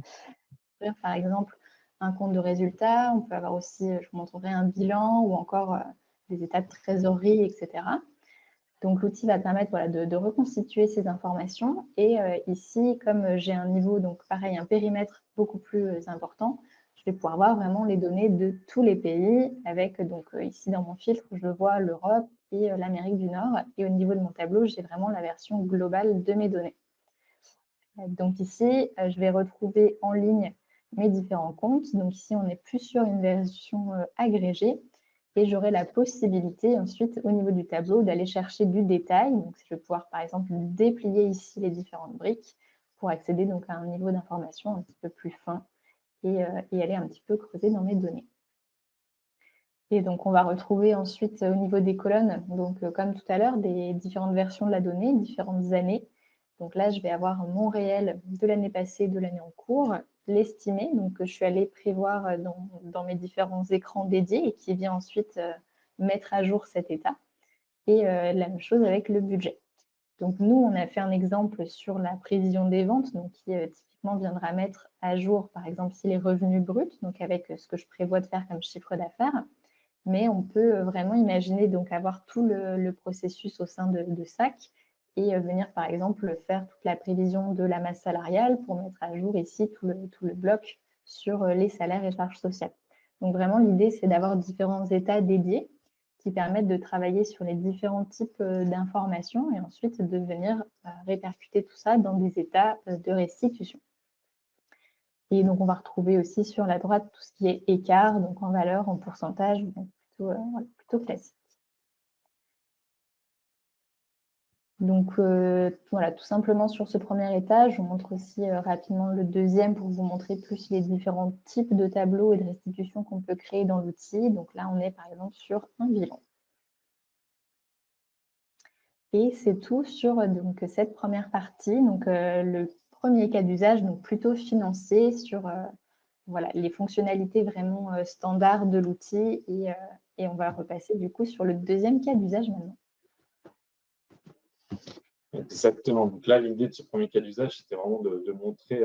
Par exemple, un compte de résultats. On peut avoir aussi, je vous montrerai un bilan ou encore des états de trésorerie, etc. Donc, l'outil va permettre de reconstituer ces informations. Et ici, comme j'ai un niveau, donc pareil, un périmètre beaucoup plus important, je vais pouvoir voir vraiment les données de tous les pays avec, donc ici dans mon filtre, je vois l'Europe et l'Amérique du Nord. Et au niveau de mon tableau, j'ai vraiment la version globale de mes données. Donc ici, je vais retrouver en ligne mes différents comptes. Donc ici, on est plus sur une version agrégée. Et j'aurai la possibilité ensuite, au niveau du tableau, d'aller chercher du détail. Donc, je vais pouvoir, par exemple, déplier ici les différentes briques pour accéder donc à un niveau d'information un petit peu plus fin et aller un petit peu creuser dans mes données. Et donc, on va retrouver ensuite au niveau des colonnes, donc comme tout à l'heure, des différentes versions de la donnée, différentes années. Donc là, je vais avoir mon réel de l'année passée, de l'année en cours, l'estimé, donc que je suis allée prévoir dans mes différents écrans dédiés et qui vient ensuite mettre à jour cet état. Et la même chose avec le budget. Donc nous, on a fait un exemple sur la prévision des ventes, donc qui typiquement viendra mettre à jour, par exemple, si les revenus bruts, donc avec ce que je prévois de faire comme chiffre d'affaires. Mais on peut vraiment imaginer donc avoir tout le processus au sein de SAC et venir par exemple faire toute la prévision de la masse salariale pour mettre à jour ici tout le bloc sur les salaires et charges sociales. Donc vraiment l'idée c'est d'avoir différents états dédiés qui permettent de travailler sur les différents types d'informations et ensuite de venir répercuter tout ça dans des états de restitution. Et donc, on va retrouver aussi sur la droite tout ce qui est écart, donc en valeur, en pourcentage, donc plutôt classique. Donc, voilà, tout simplement sur ce premier étage, je vous montre aussi rapidement le deuxième pour vous montrer plus les différents types de tableaux et de restitution qu'on peut créer dans l'outil. Donc là, on est par exemple sur un bilan. Et c'est tout sur donc, cette première partie, donc le premier cas d'usage, donc plutôt financier sur voilà, les fonctionnalités vraiment standards de l'outil et on va repasser du coup sur le deuxième cas d'usage maintenant. Exactement. Donc là, l'idée de ce premier cas d'usage, c'était vraiment de montrer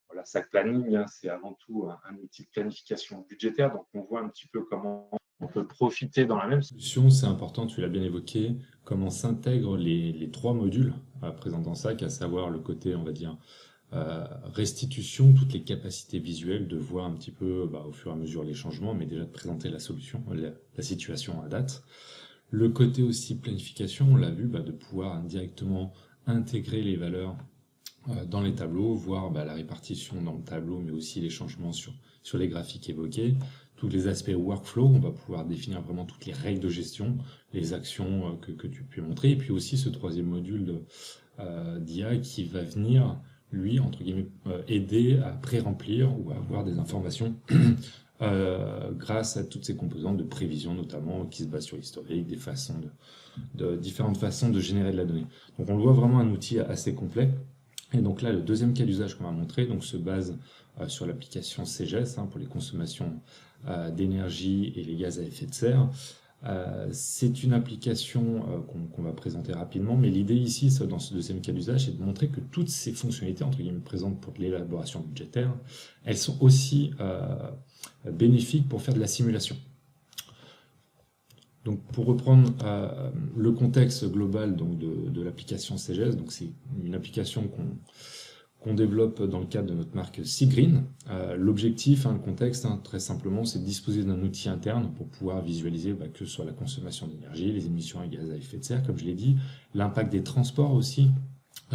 voilà, SAC Planning, c'est avant tout un outil de planification budgétaire. Donc, on voit un petit peu comment on peut profiter dans la même solution. C'est important, tu l'as bien évoqué, comment s'intègrent les 3 modules présents dans SAC, à savoir le côté, on va dire, restitution, toutes les capacités visuelles, de voir un petit peu au fur et à mesure les changements, mais déjà de présenter la solution, la situation à date. Le côté aussi planification, on l'a vu, de pouvoir directement intégrer les valeurs dans les tableaux, voir la répartition dans le tableau, mais aussi les changements sur les graphiques évoqués. Tous les aspects workflow, on va pouvoir définir vraiment toutes les règles de gestion, les actions que tu peux montrer, et puis aussi ce troisième module d'IA qui va venir, lui, entre guillemets, aider à pré-remplir ou à avoir des informations grâce à toutes ces composantes de prévision, notamment, qui se basent sur l'historique, des façons de différentes façons de générer de la donnée. Donc on le voit vraiment un outil assez complet. Et donc là, le deuxième cas d'usage qu'on va montrer donc, se base sur l'application CGS pour les consommations d'énergie et les gaz à effet de serre. C'est une application qu'on va présenter rapidement, mais l'idée ici, dans ce deuxième cas d'usage, c'est de montrer que toutes ces fonctionnalités, entre guillemets, présentes pour l'élaboration budgétaire, elles sont aussi bénéfiques pour faire de la simulation. Donc, pour reprendre le contexte global donc, de l'application CGS, donc c'est une application qu'on développe dans le cadre de notre marque Seagreen. L'objectif, le contexte, très simplement, c'est de disposer d'un outil interne pour pouvoir visualiser que ce soit la consommation d'énergie, les émissions à gaz à effet de serre, comme je l'ai dit, l'impact des transports aussi,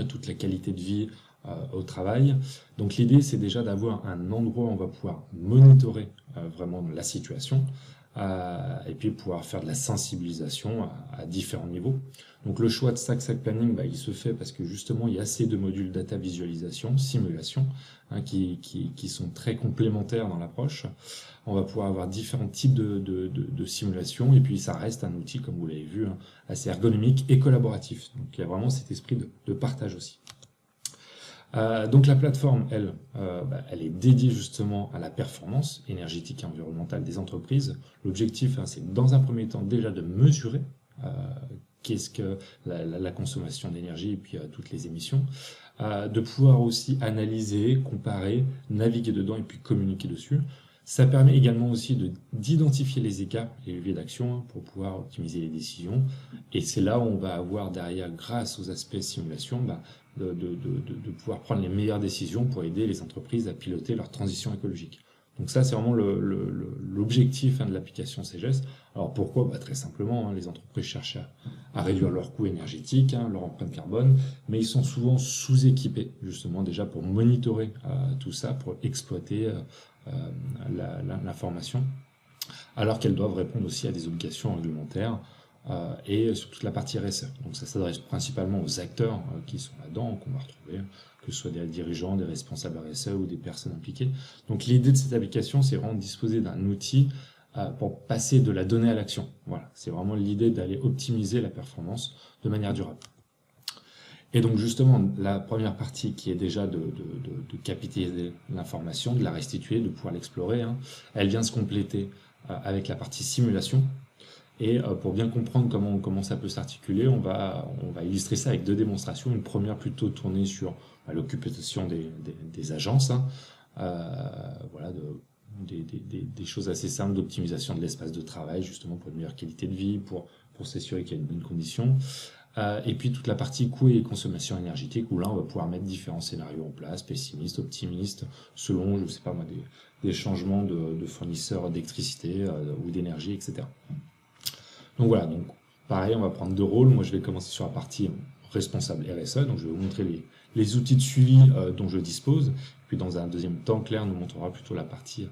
toute la qualité de vie au travail. Donc l'idée, c'est déjà d'avoir un endroit où on va pouvoir monitorer vraiment la situation, et puis pouvoir faire de la sensibilisation à différents niveaux. Donc le choix de Stack Planning, il se fait parce que justement il y a ces deux modules data visualisation, simulation, qui sont très complémentaires dans l'approche. On va pouvoir avoir différents types de simulations, et puis ça reste un outil, comme vous l'avez vu, assez ergonomique et collaboratif. Donc il y a vraiment cet esprit de partage aussi. Donc la plateforme, elle, elle est dédiée justement à la performance énergétique et environnementale des entreprises. L'objectif, c'est dans un premier temps déjà de mesurer qu'est-ce que la consommation d'énergie et puis toutes les émissions, de pouvoir aussi analyser, comparer, naviguer dedans et puis communiquer dessus. Ça permet également aussi d'identifier les écarts et les leviers d'action pour pouvoir optimiser les décisions. Et c'est là où on va avoir derrière, grâce aux aspects simulation, de pouvoir prendre les meilleures décisions pour aider les entreprises à piloter leur transition écologique. Donc ça, c'est vraiment l'objectif de l'application CGS. Alors pourquoi très simplement, les entreprises cherchent à réduire leurs coûts énergétiques, leur empreinte carbone, mais ils sont souvent sous-équipés, justement, déjà pour monitorer tout ça, pour exploiter l'information, alors qu'elles doivent répondre aussi à des obligations réglementaires et sur toute la partie RSE. Donc ça s'adresse principalement aux acteurs qui sont là-dedans, qu'on va retrouver, que ce soit des dirigeants, des responsables RSE ou des personnes impliquées. Donc l'idée de cette application, c'est vraiment de disposer d'un outil pour passer de la donnée à l'action. Voilà, c'est vraiment l'idée d'aller optimiser la performance de manière durable. Et donc justement, la première partie qui est déjà de capitaliser l'information, de la restituer, de pouvoir l'explorer, elle vient se compléter avec la partie simulation. Et pour bien comprendre comment ça peut s'articuler, on va illustrer ça avec deux démonstrations. Une première plutôt tournée sur l'occupation des agences, voilà, des choses assez simples d'optimisation de l'espace de travail, justement pour une meilleure qualité de vie, pour s'assurer qu'il y a une bonne condition. Et puis toute la partie coût et consommation énergétique, où là on va pouvoir mettre différents scénarios en place, pessimistes, optimistes, selon, je sais pas moi, des changements de fournisseurs d'électricité ou d'énergie, etc. Donc voilà, donc pareil, on va prendre deux rôles. Moi je vais commencer sur la partie responsable RSE, donc je vais vous montrer les outils de suivi dont je dispose. Puis dans un deuxième temps, Claire nous montrera plutôt la partie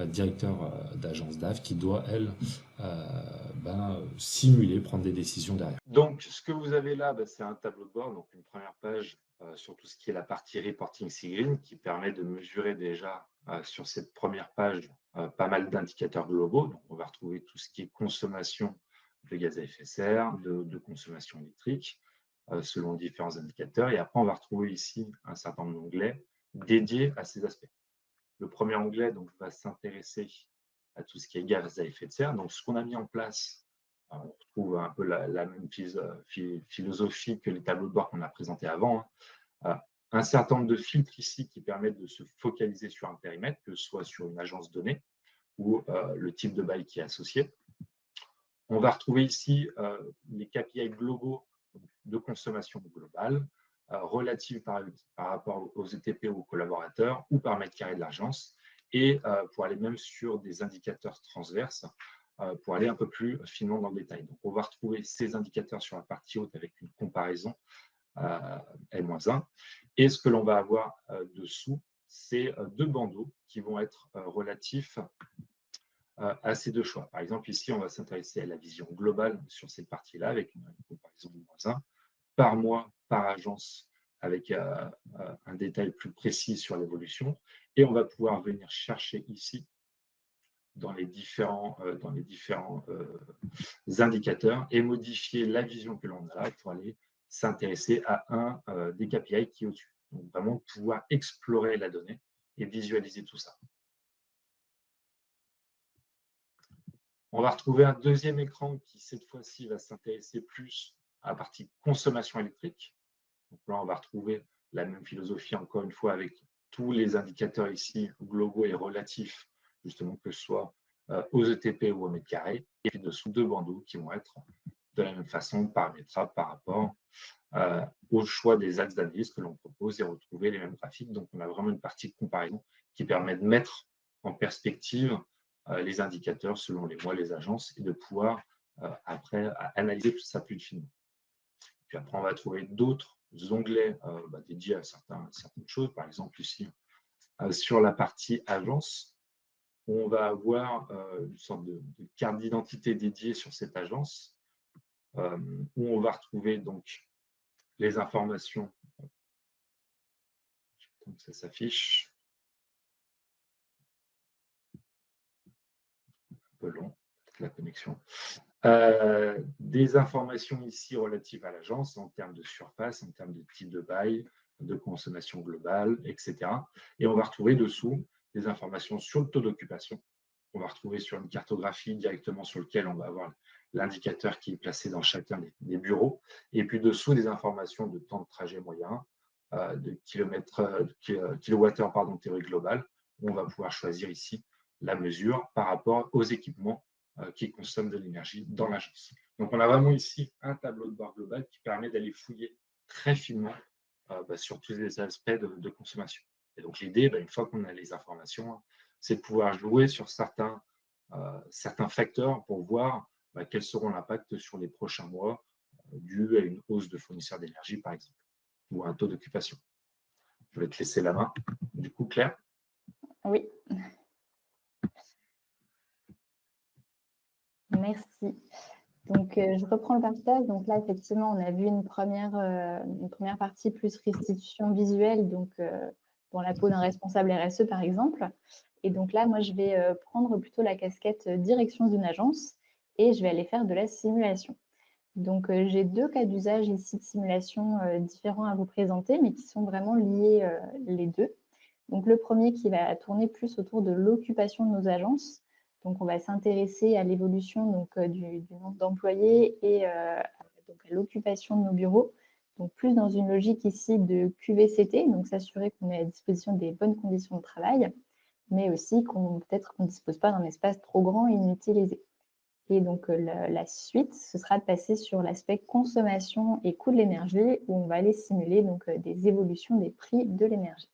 directeur d'agence DAF qui doit, elle, simuler, prendre des décisions derrière. Donc, ce que vous avez là, c'est un tableau de bord, donc une première page sur tout ce qui est la partie reporting Seagreen qui permet de mesurer déjà sur cette première page pas mal d'indicateurs globaux. Donc, on va retrouver tout ce qui est consommation de gaz à effet de serre, de consommation électrique, selon différents indicateurs. Et après, on va retrouver ici un certain nombre d'onglets dédiés à ces aspects. Le premier onglet donc, va s'intéresser à tout ce qui est gaz à effet de serre. Donc, ce qu'on a mis en place, on retrouve un peu la même philosophie que les tableaux de bord qu'on a présentés avant. Un certain nombre de filtres ici qui permettent de se focaliser sur un périmètre, que ce soit sur une agence donnée ou le type de bail qui est associé. On va retrouver ici les KPI globaux de consommation globale, relative par rapport aux ETP ou aux collaborateurs ou par mètre carré de l'agence, et pour aller même sur des indicateurs transverses pour aller un peu plus finement dans le détail. Donc, on va retrouver ces indicateurs sur la partie haute avec une comparaison N-1. Et ce que l'on va avoir dessous, c'est deux bandeaux qui vont être relatifs à ces deux choix. Par exemple, ici, on va s'intéresser à la vision globale sur cette partie-là avec une comparaison de -1 par mois, par agence, avec un détail plus précis sur l'évolution. Et on va pouvoir venir chercher ici dans les différents indicateurs et modifier la vision que l'on a là pour aller s'intéresser à un des KPI qui est au-dessus. Donc vraiment pouvoir explorer la donnée et visualiser tout ça. On va retrouver un deuxième écran qui, cette fois-ci, va s'intéresser plus à la partie consommation électrique. Donc là, on va retrouver la même philosophie, encore une fois, avec tous les indicateurs ici globaux et relatifs, justement, que ce soit aux ETP ou au mètre carré, et puis dessous deux bandeaux qui vont être de la même façon paramétrables par rapport au choix des axes d'analyse que l'on propose et retrouver les mêmes graphiques. Donc, on a vraiment une partie de comparaison qui permet de mettre en perspective les indicateurs selon les mois, les agences, et de pouvoir après analyser tout ça plus finement. Puis après, on va trouver d'autres onglets dédiés à certaines choses. Par exemple, ici, sur la partie agence, on va avoir une sorte de carte d'identité dédiée sur cette agence, où on va retrouver donc les informations. Donc ça s'affiche. Un peu long, la connexion. Des informations ici relatives à l'agence en termes de surface, en termes de type de bail, de consommation globale, etc. Et on va retrouver dessous des informations sur le taux d'occupation. On va retrouver sur une cartographie directement sur lequel on va avoir l'indicateur qui est placé dans chacun des bureaux. Et puis dessous, des informations de temps de trajet moyen, de kilowattheure théorie globale, où on va pouvoir choisir ici la mesure par rapport aux équipements qui consomment de l'énergie dans l'agence. Donc, on a vraiment ici un tableau de bord global qui permet d'aller fouiller très finement sur tous les aspects de consommation. Et donc, l'idée, une fois qu'on a les informations, c'est de pouvoir jouer sur certains facteurs pour voir quels seront l'impact sur les prochains mois dû à une hausse de fournisseurs d'énergie, par exemple, ou à un taux d'occupation. Je vais te laisser la main. Du coup, Claire? Oui. Merci. Donc, je reprends le partage. Donc là, effectivement, on a vu une première partie plus restitution visuelle, donc dans la peau d'un responsable RSE, par exemple. Et donc là, moi, je vais prendre plutôt la casquette direction d'une agence et je vais aller faire de la simulation. Donc, j'ai deux cas d'usage ici de simulation différents à vous présenter, mais qui sont vraiment liés les deux. Donc, le premier qui va tourner plus autour de l'occupation de nos agences. Donc, on va s'intéresser à l'évolution du nombre d'employés et donc à l'occupation de nos bureaux. Donc, plus dans une logique ici de QVCT, donc s'assurer qu'on est à disposition des bonnes conditions de travail, mais aussi peut-être qu'on ne dispose pas d'un espace trop grand et inutilisé. Et donc, la suite, ce sera de passer sur l'aspect consommation et coût de l'énergie, où on va aller simuler donc, des évolutions des prix de l'énergie.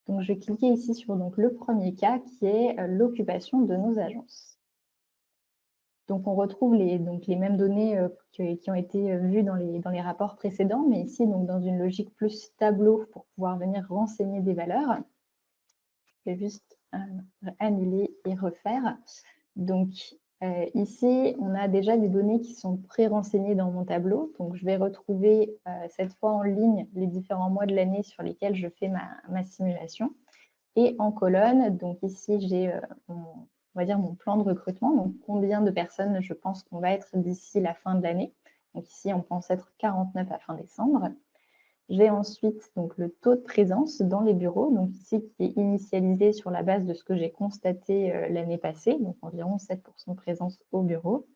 Donc, je vais cliquer ici sur le premier cas qui est l'occupation de nos agences. Donc, on retrouve les mêmes données qui ont été vues dans les rapports précédents, mais ici, donc, dans une logique plus tableau pour pouvoir venir renseigner des valeurs. Je vais juste annuler et refaire. Donc, ici, on a déjà des données qui sont pré-renseignées dans mon tableau. Donc, je vais retrouver cette fois en ligne les différents mois de l'année sur lesquels je fais ma simulation. Et en colonne, donc ici, j'ai on va dire mon plan de recrutement. Donc, combien de personnes je pense qu'on va être d'ici la fin de l'année. Donc, ici, on pense être 49 à fin décembre. J'ai ensuite donc le taux de présence dans les bureaux, donc ici qui est initialisé sur la base de ce que j'ai constaté l'année passée, donc environ 7% de présence au bureau.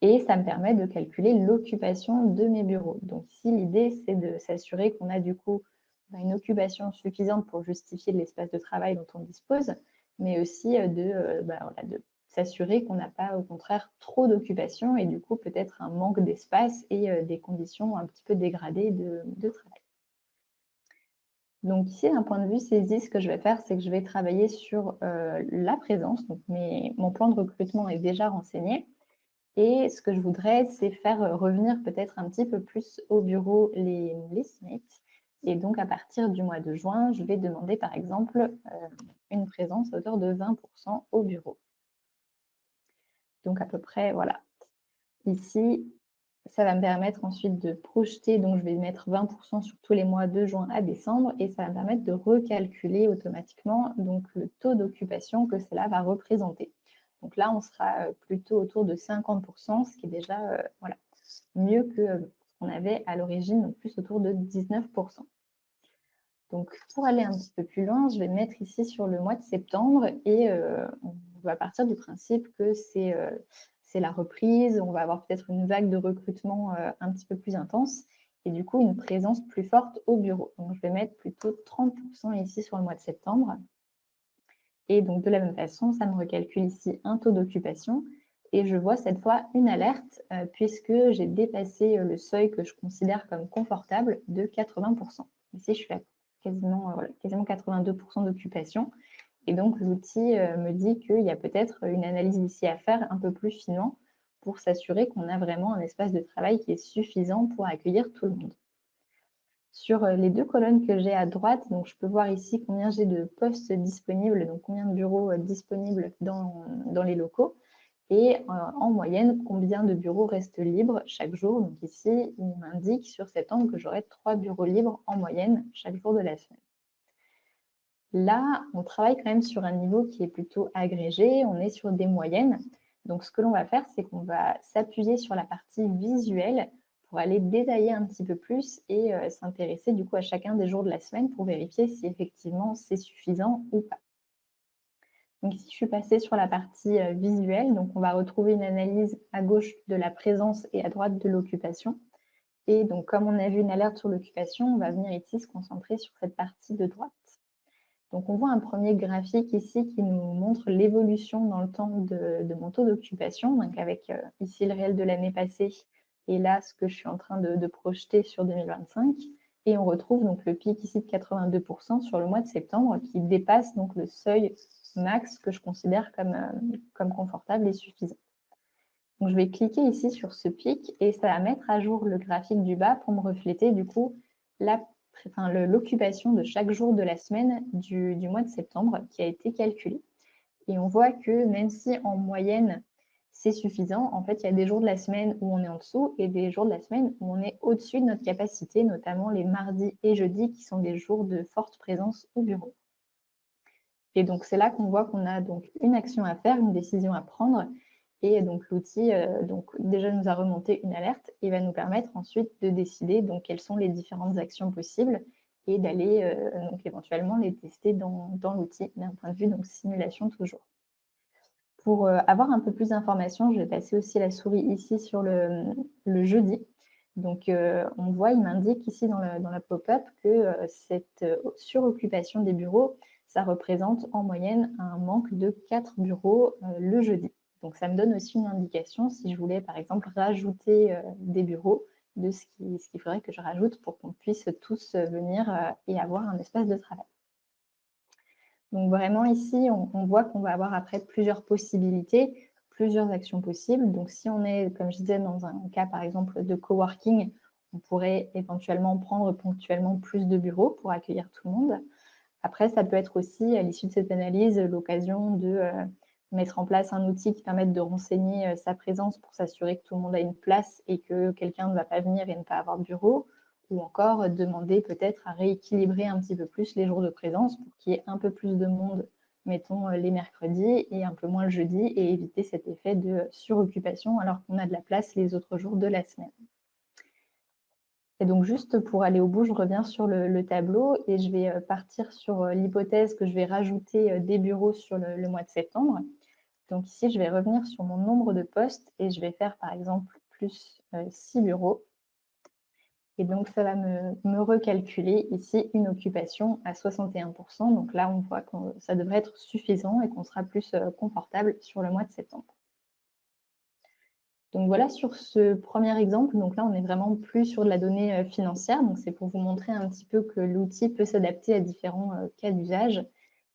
Et ça me permet de calculer l'occupation de mes bureaux. Donc ici, l'idée, c'est de s'assurer qu'on a du coup une occupation suffisante pour justifier l'espace de travail dont on dispose, mais aussi de s'assurer qu'on n'a pas au contraire trop d'occupation et du coup peut-être un manque d'espace et des conditions un petit peu dégradées de travail. Donc ici, d'un point de vue saisie, ce que je vais faire, c'est que je vais travailler sur la présence. Donc mon plan de recrutement est déjà renseigné. Et ce que je voudrais, c'est faire revenir peut-être un petit peu plus au bureau les listmates. Et donc, à partir du mois de juin, je vais demander, par exemple, une présence à hauteur de 20% au bureau. Donc, à peu près, voilà. Ici, ça va me permettre ensuite de projeter, donc je vais mettre 20% sur tous les mois de juin à décembre, et ça va me permettre de recalculer automatiquement donc le taux d'occupation que cela va représenter. Donc là, on sera plutôt autour de 50%, ce qui est déjà voilà, mieux que ce qu'on avait à l'origine, donc plus autour de 19%. Donc, pour aller un petit peu plus loin, je vais mettre ici sur le mois de septembre et on va partir du principe que c'est la reprise. On va avoir peut-être une vague de recrutement un petit peu plus intense et du coup une présence plus forte au bureau. Donc, je vais mettre plutôt 30% ici sur le mois de septembre. Et donc, de la même façon, ça me recalcule ici un taux d'occupation et je vois cette fois une alerte puisque j'ai dépassé le seuil que je considère comme confortable de 80%. Ici, je suis à quasiment 82% d'occupation. Et donc, l'outil me dit qu'il y a peut-être une analyse ici à faire un peu plus finement pour s'assurer qu'on a vraiment un espace de travail qui est suffisant pour accueillir tout le monde. Sur les deux colonnes que j'ai à droite, donc je peux voir ici combien j'ai de postes disponibles, donc combien de bureaux disponibles dans les locaux et en moyenne, combien de bureaux restent libres chaque jour. Donc ici, il m'indique sur cet angle que j'aurai 3 bureaux libres en moyenne chaque jour de la semaine. Là, on travaille quand même sur un niveau qui est plutôt agrégé, on est sur des moyennes. Donc ce que l'on va faire, c'est qu'on va s'appuyer sur la partie visuelle pour aller détailler un petit peu plus et s'intéresser du coup à chacun des jours de la semaine pour vérifier si effectivement c'est suffisant ou pas. Donc ici, je suis passée sur la partie visuelle. Donc on va retrouver une analyse à gauche de la présence et à droite de l'occupation. Et donc comme on a vu une alerte sur l'occupation, on va venir ici se concentrer sur cette partie de droite. Donc on voit un premier graphique ici qui nous montre l'évolution dans le temps de mon taux d'occupation, donc avec ici le réel de l'année passée et là ce que je suis en train de projeter sur 2025. Et on retrouve donc le pic ici de 82% sur le mois de septembre qui dépasse donc le seuil max que je considère comme confortable et suffisant. Donc je vais cliquer ici sur ce pic et ça va mettre à jour le graphique du bas pour me refléter du coup l'occupation de chaque jour de la semaine du mois de septembre qui a été calculé. Et on voit que même si en moyenne c'est suffisant, en fait il y a des jours de la semaine où on est en dessous et des jours de la semaine où on est au-dessus de notre capacité, notamment les mardis et jeudis qui sont des jours de forte présence au bureau. Et donc c'est là qu'on voit qu'on a donc une action à faire, une décision à prendre. Et donc l'outil déjà nous a remonté une alerte et va nous permettre ensuite de décider donc quelles sont les différentes actions possibles et d'aller donc éventuellement les tester dans l'outil d'un point de vue donc simulation toujours. Pour avoir un peu plus d'informations, je vais passer aussi la souris ici sur le jeudi. Donc on voit, il m'indique ici dans la pop-up que cette suroccupation des bureaux, ça représente en moyenne un manque de 4 bureaux le jeudi. Donc ça me donne aussi une indication si je voulais par exemple rajouter des bureaux de ce qu'il faudrait que je rajoute pour qu'on puisse tous venir et avoir un espace de travail. Donc vraiment ici, on voit qu'on va avoir après plusieurs possibilités, plusieurs actions possibles. Donc si on est, comme je disais, dans un cas par exemple de coworking, on pourrait éventuellement prendre ponctuellement plus de bureaux pour accueillir tout le monde. Après, ça peut être aussi, à l'issue de cette analyse, l'occasion de mettre en place un outil qui permette de renseigner sa présence pour s'assurer que tout le monde a une place et que quelqu'un ne va pas venir et ne pas avoir de bureau, ou encore demander peut-être à rééquilibrer un petit peu plus les jours de présence pour qu'il y ait un peu plus de monde, mettons les mercredis et un peu moins le jeudi, et éviter cet effet de suroccupation alors qu'on a de la place les autres jours de la semaine. Et donc, juste pour aller au bout, je reviens sur le tableau et je vais partir sur l'hypothèse que je vais rajouter des bureaux sur le mois de septembre. Donc ici, je vais revenir sur mon nombre de postes et je vais faire par exemple plus 6 bureaux. Et donc, ça va me recalculer ici une occupation à 61%. Donc là, on voit que ça devrait être suffisant et qu'on sera plus confortable sur le mois de septembre. Donc voilà sur ce premier exemple. Donc là, on est vraiment plus sur de la donnée financière. Donc c'est pour vous montrer un petit peu que l'outil peut s'adapter à différents cas d'usage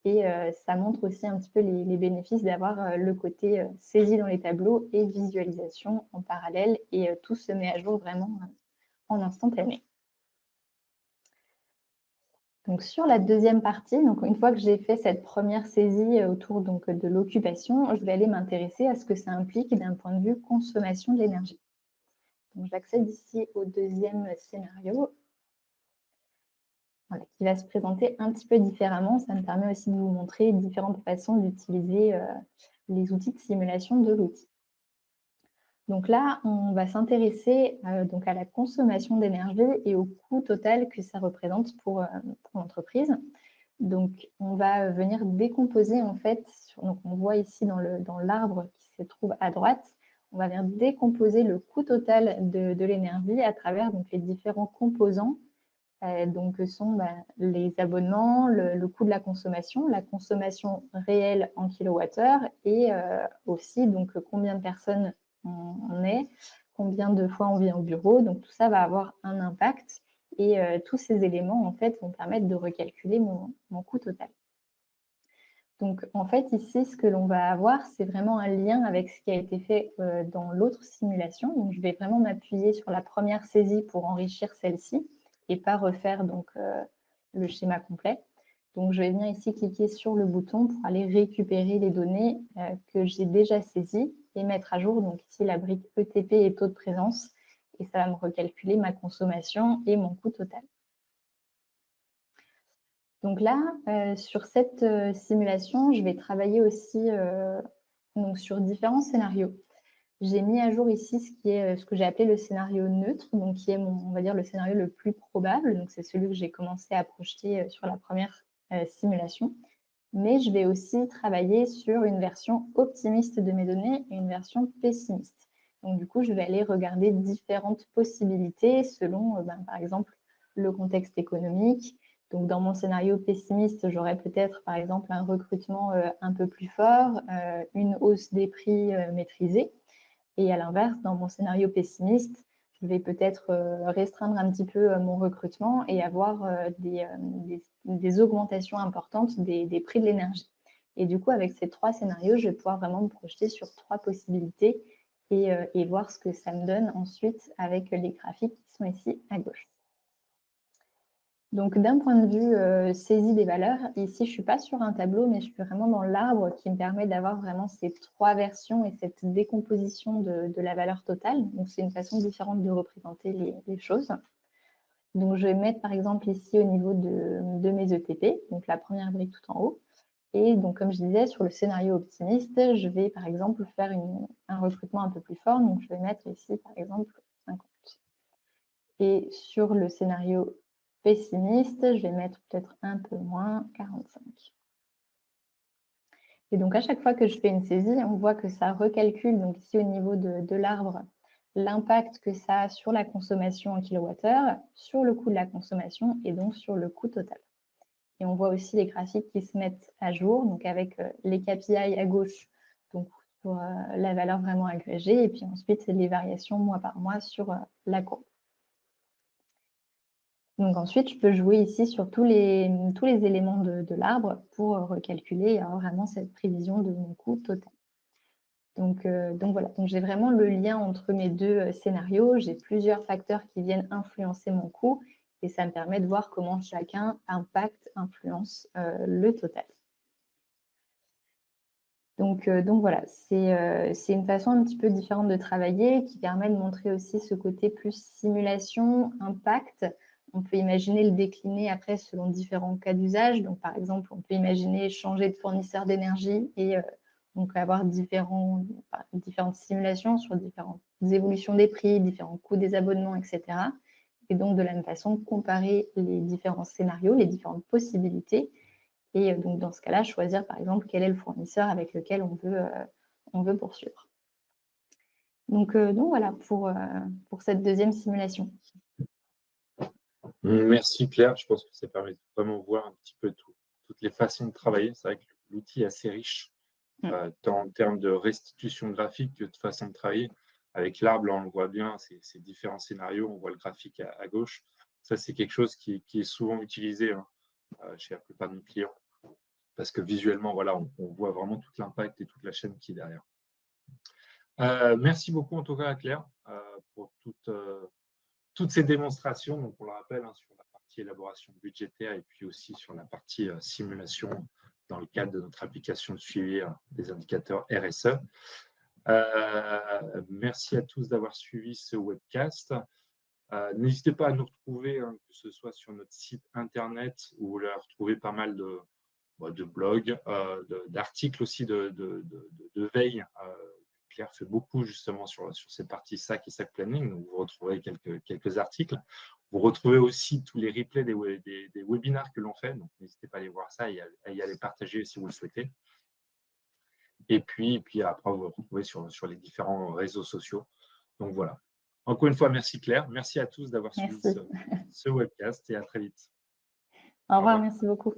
Et ça montre aussi un petit peu les bénéfices d'avoir le côté saisie dans les tableaux et visualisation en parallèle. Et tout se met à jour vraiment en instantané. Donc, sur la deuxième partie, donc une fois que j'ai fait cette première saisie autour donc, de l'occupation, je vais aller m'intéresser à ce que ça implique d'un point de vue consommation de l'énergie. Donc, j'accède ici au deuxième scénario, voilà, qui va se présenter un petit peu différemment. Ça me permet aussi de vous montrer différentes façons d'utiliser les outils de simulation de l'outil. Donc là, on va s'intéresser donc à la consommation d'énergie et au coût total que ça représente pour l'entreprise. Donc, on va venir décomposer en fait, donc on voit ici dans l'arbre qui se trouve à droite, on va venir décomposer le coût total de l'énergie à travers donc, les différents composants, donc que sont les abonnements, le coût de la consommation réelle en kilowattheure et aussi donc combien de personnes on est, combien de fois on vient au bureau. Donc tout ça va avoir un impact et tous ces éléments en fait vont permettre de recalculer mon coût total. Donc en fait ici ce que l'on va avoir c'est vraiment un lien avec ce qui a été fait dans l'autre simulation. Donc je vais vraiment m'appuyer sur la première saisie pour enrichir celle-ci et pas refaire donc le schéma complet. Donc je vais venir ici cliquer sur le bouton pour aller récupérer les données que j'ai déjà saisies et mettre à jour donc ici la brique ETP et taux de présence et ça va me recalculer ma consommation et mon coût total. Donc là, sur cette simulation, je vais travailler aussi donc sur différents scénarios. J'ai mis à jour ici ce que j'ai appelé le scénario neutre, donc qui est on va dire le scénario le plus probable. Donc c'est celui que j'ai commencé à projeter sur la première simulation. Mais je vais aussi travailler sur une version optimiste de mes données et une version pessimiste. Donc du coup, je vais aller regarder différentes possibilités selon, par exemple, le contexte économique. Donc dans mon scénario pessimiste, j'aurais peut-être, par exemple, un recrutement un peu plus fort, une hausse des prix maîtrisée. Et à l'inverse, dans mon scénario pessimiste, je vais peut-être restreindre un petit peu mon recrutement et avoir des augmentations importantes des prix de l'énergie. Et du coup, avec ces trois scénarios, je vais pouvoir vraiment me projeter sur trois possibilités et voir ce que ça me donne ensuite avec les graphiques qui sont ici à gauche. Donc, d'un point de vue saisie des valeurs, ici, je ne suis pas sur un tableau, mais je suis vraiment dans l'arbre qui me permet d'avoir vraiment ces trois versions et cette décomposition de la valeur totale. Donc, c'est une façon différente de représenter les choses. Donc, je vais mettre, par exemple, ici au niveau de mes ETP, donc la première brique tout en haut. Et donc, comme je disais, sur le scénario optimiste, je vais, par exemple, faire un recrutement un peu plus fort. Donc, je vais mettre ici, par exemple, 50. Et sur le scénario pessimiste, je vais mettre peut-être un peu moins, 45. Et donc, à chaque fois que je fais une saisie, on voit que ça recalcule, donc ici au niveau de l'arbre, l'impact que ça a sur la consommation en kilowattheure, sur le coût de la consommation et donc sur le coût total. Et on voit aussi les graphiques qui se mettent à jour, donc avec les KPI à gauche, donc pour la valeur vraiment agrégée, et puis ensuite les variations mois par mois sur la courbe. Donc ensuite, je peux jouer ici sur tous les éléments de l'arbre pour recalculer et avoir vraiment cette prévision de mon coût total. Donc voilà, donc j'ai vraiment le lien entre mes deux scénarios. J'ai plusieurs facteurs qui viennent influencer mon coût et ça me permet de voir comment chacun influence le total. Donc voilà, c'est une façon un petit peu différente de travailler qui permet de montrer aussi ce côté plus simulation, impact. On peut imaginer le décliner après selon différents cas d'usage. Donc, par exemple, on peut imaginer changer de fournisseur d'énergie et donc avoir différentes simulations sur différentes évolutions des prix, différents coûts des abonnements, etc. Et donc, de la même façon, comparer les différents scénarios, les différentes possibilités. Et donc, dans ce cas-là, choisir, par exemple, quel est le fournisseur avec lequel on veut poursuivre. Donc voilà pour cette deuxième simulation. Merci Claire, je pense que ça permet de vraiment voir un petit peu toutes les façons de travailler. C'est vrai que l'outil est assez riche, tant en termes de restitution graphique que de façon de travailler. Avec l'arbre, on le voit bien, ces différents scénarios, on voit le graphique à gauche. Ça, c'est quelque chose qui est souvent utilisé chez la plupart de nos clients. parce que visuellement, voilà, on voit vraiment tout l'impact et toute la chaîne qui est derrière. Merci beaucoup en tout cas, Claire, pour toutes ces démonstrations. Donc, on le rappelle, hein, sur la partie élaboration budgétaire et puis aussi sur la partie simulation dans le cadre de notre application de suivi des indicateurs RSE. Merci à tous d'avoir suivi ce webcast. N'hésitez pas à nous retrouver, hein, que ce soit sur notre site internet où vous allez retrouver pas mal de blogs, d'articles aussi de veille. Claire fait beaucoup justement sur ces parties SAC et SAC Planning, donc vous retrouverez quelques articles. Vous retrouvez aussi tous les replays des webinaires que l'on fait, donc n'hésitez pas à aller voir ça et à y aller partager si vous le souhaitez. Et puis après, vous retrouvez sur les différents réseaux sociaux. Donc voilà. Encore une fois, merci Claire. Merci à tous d'avoir suivi ce webcast et à très vite. Au revoir, merci beaucoup.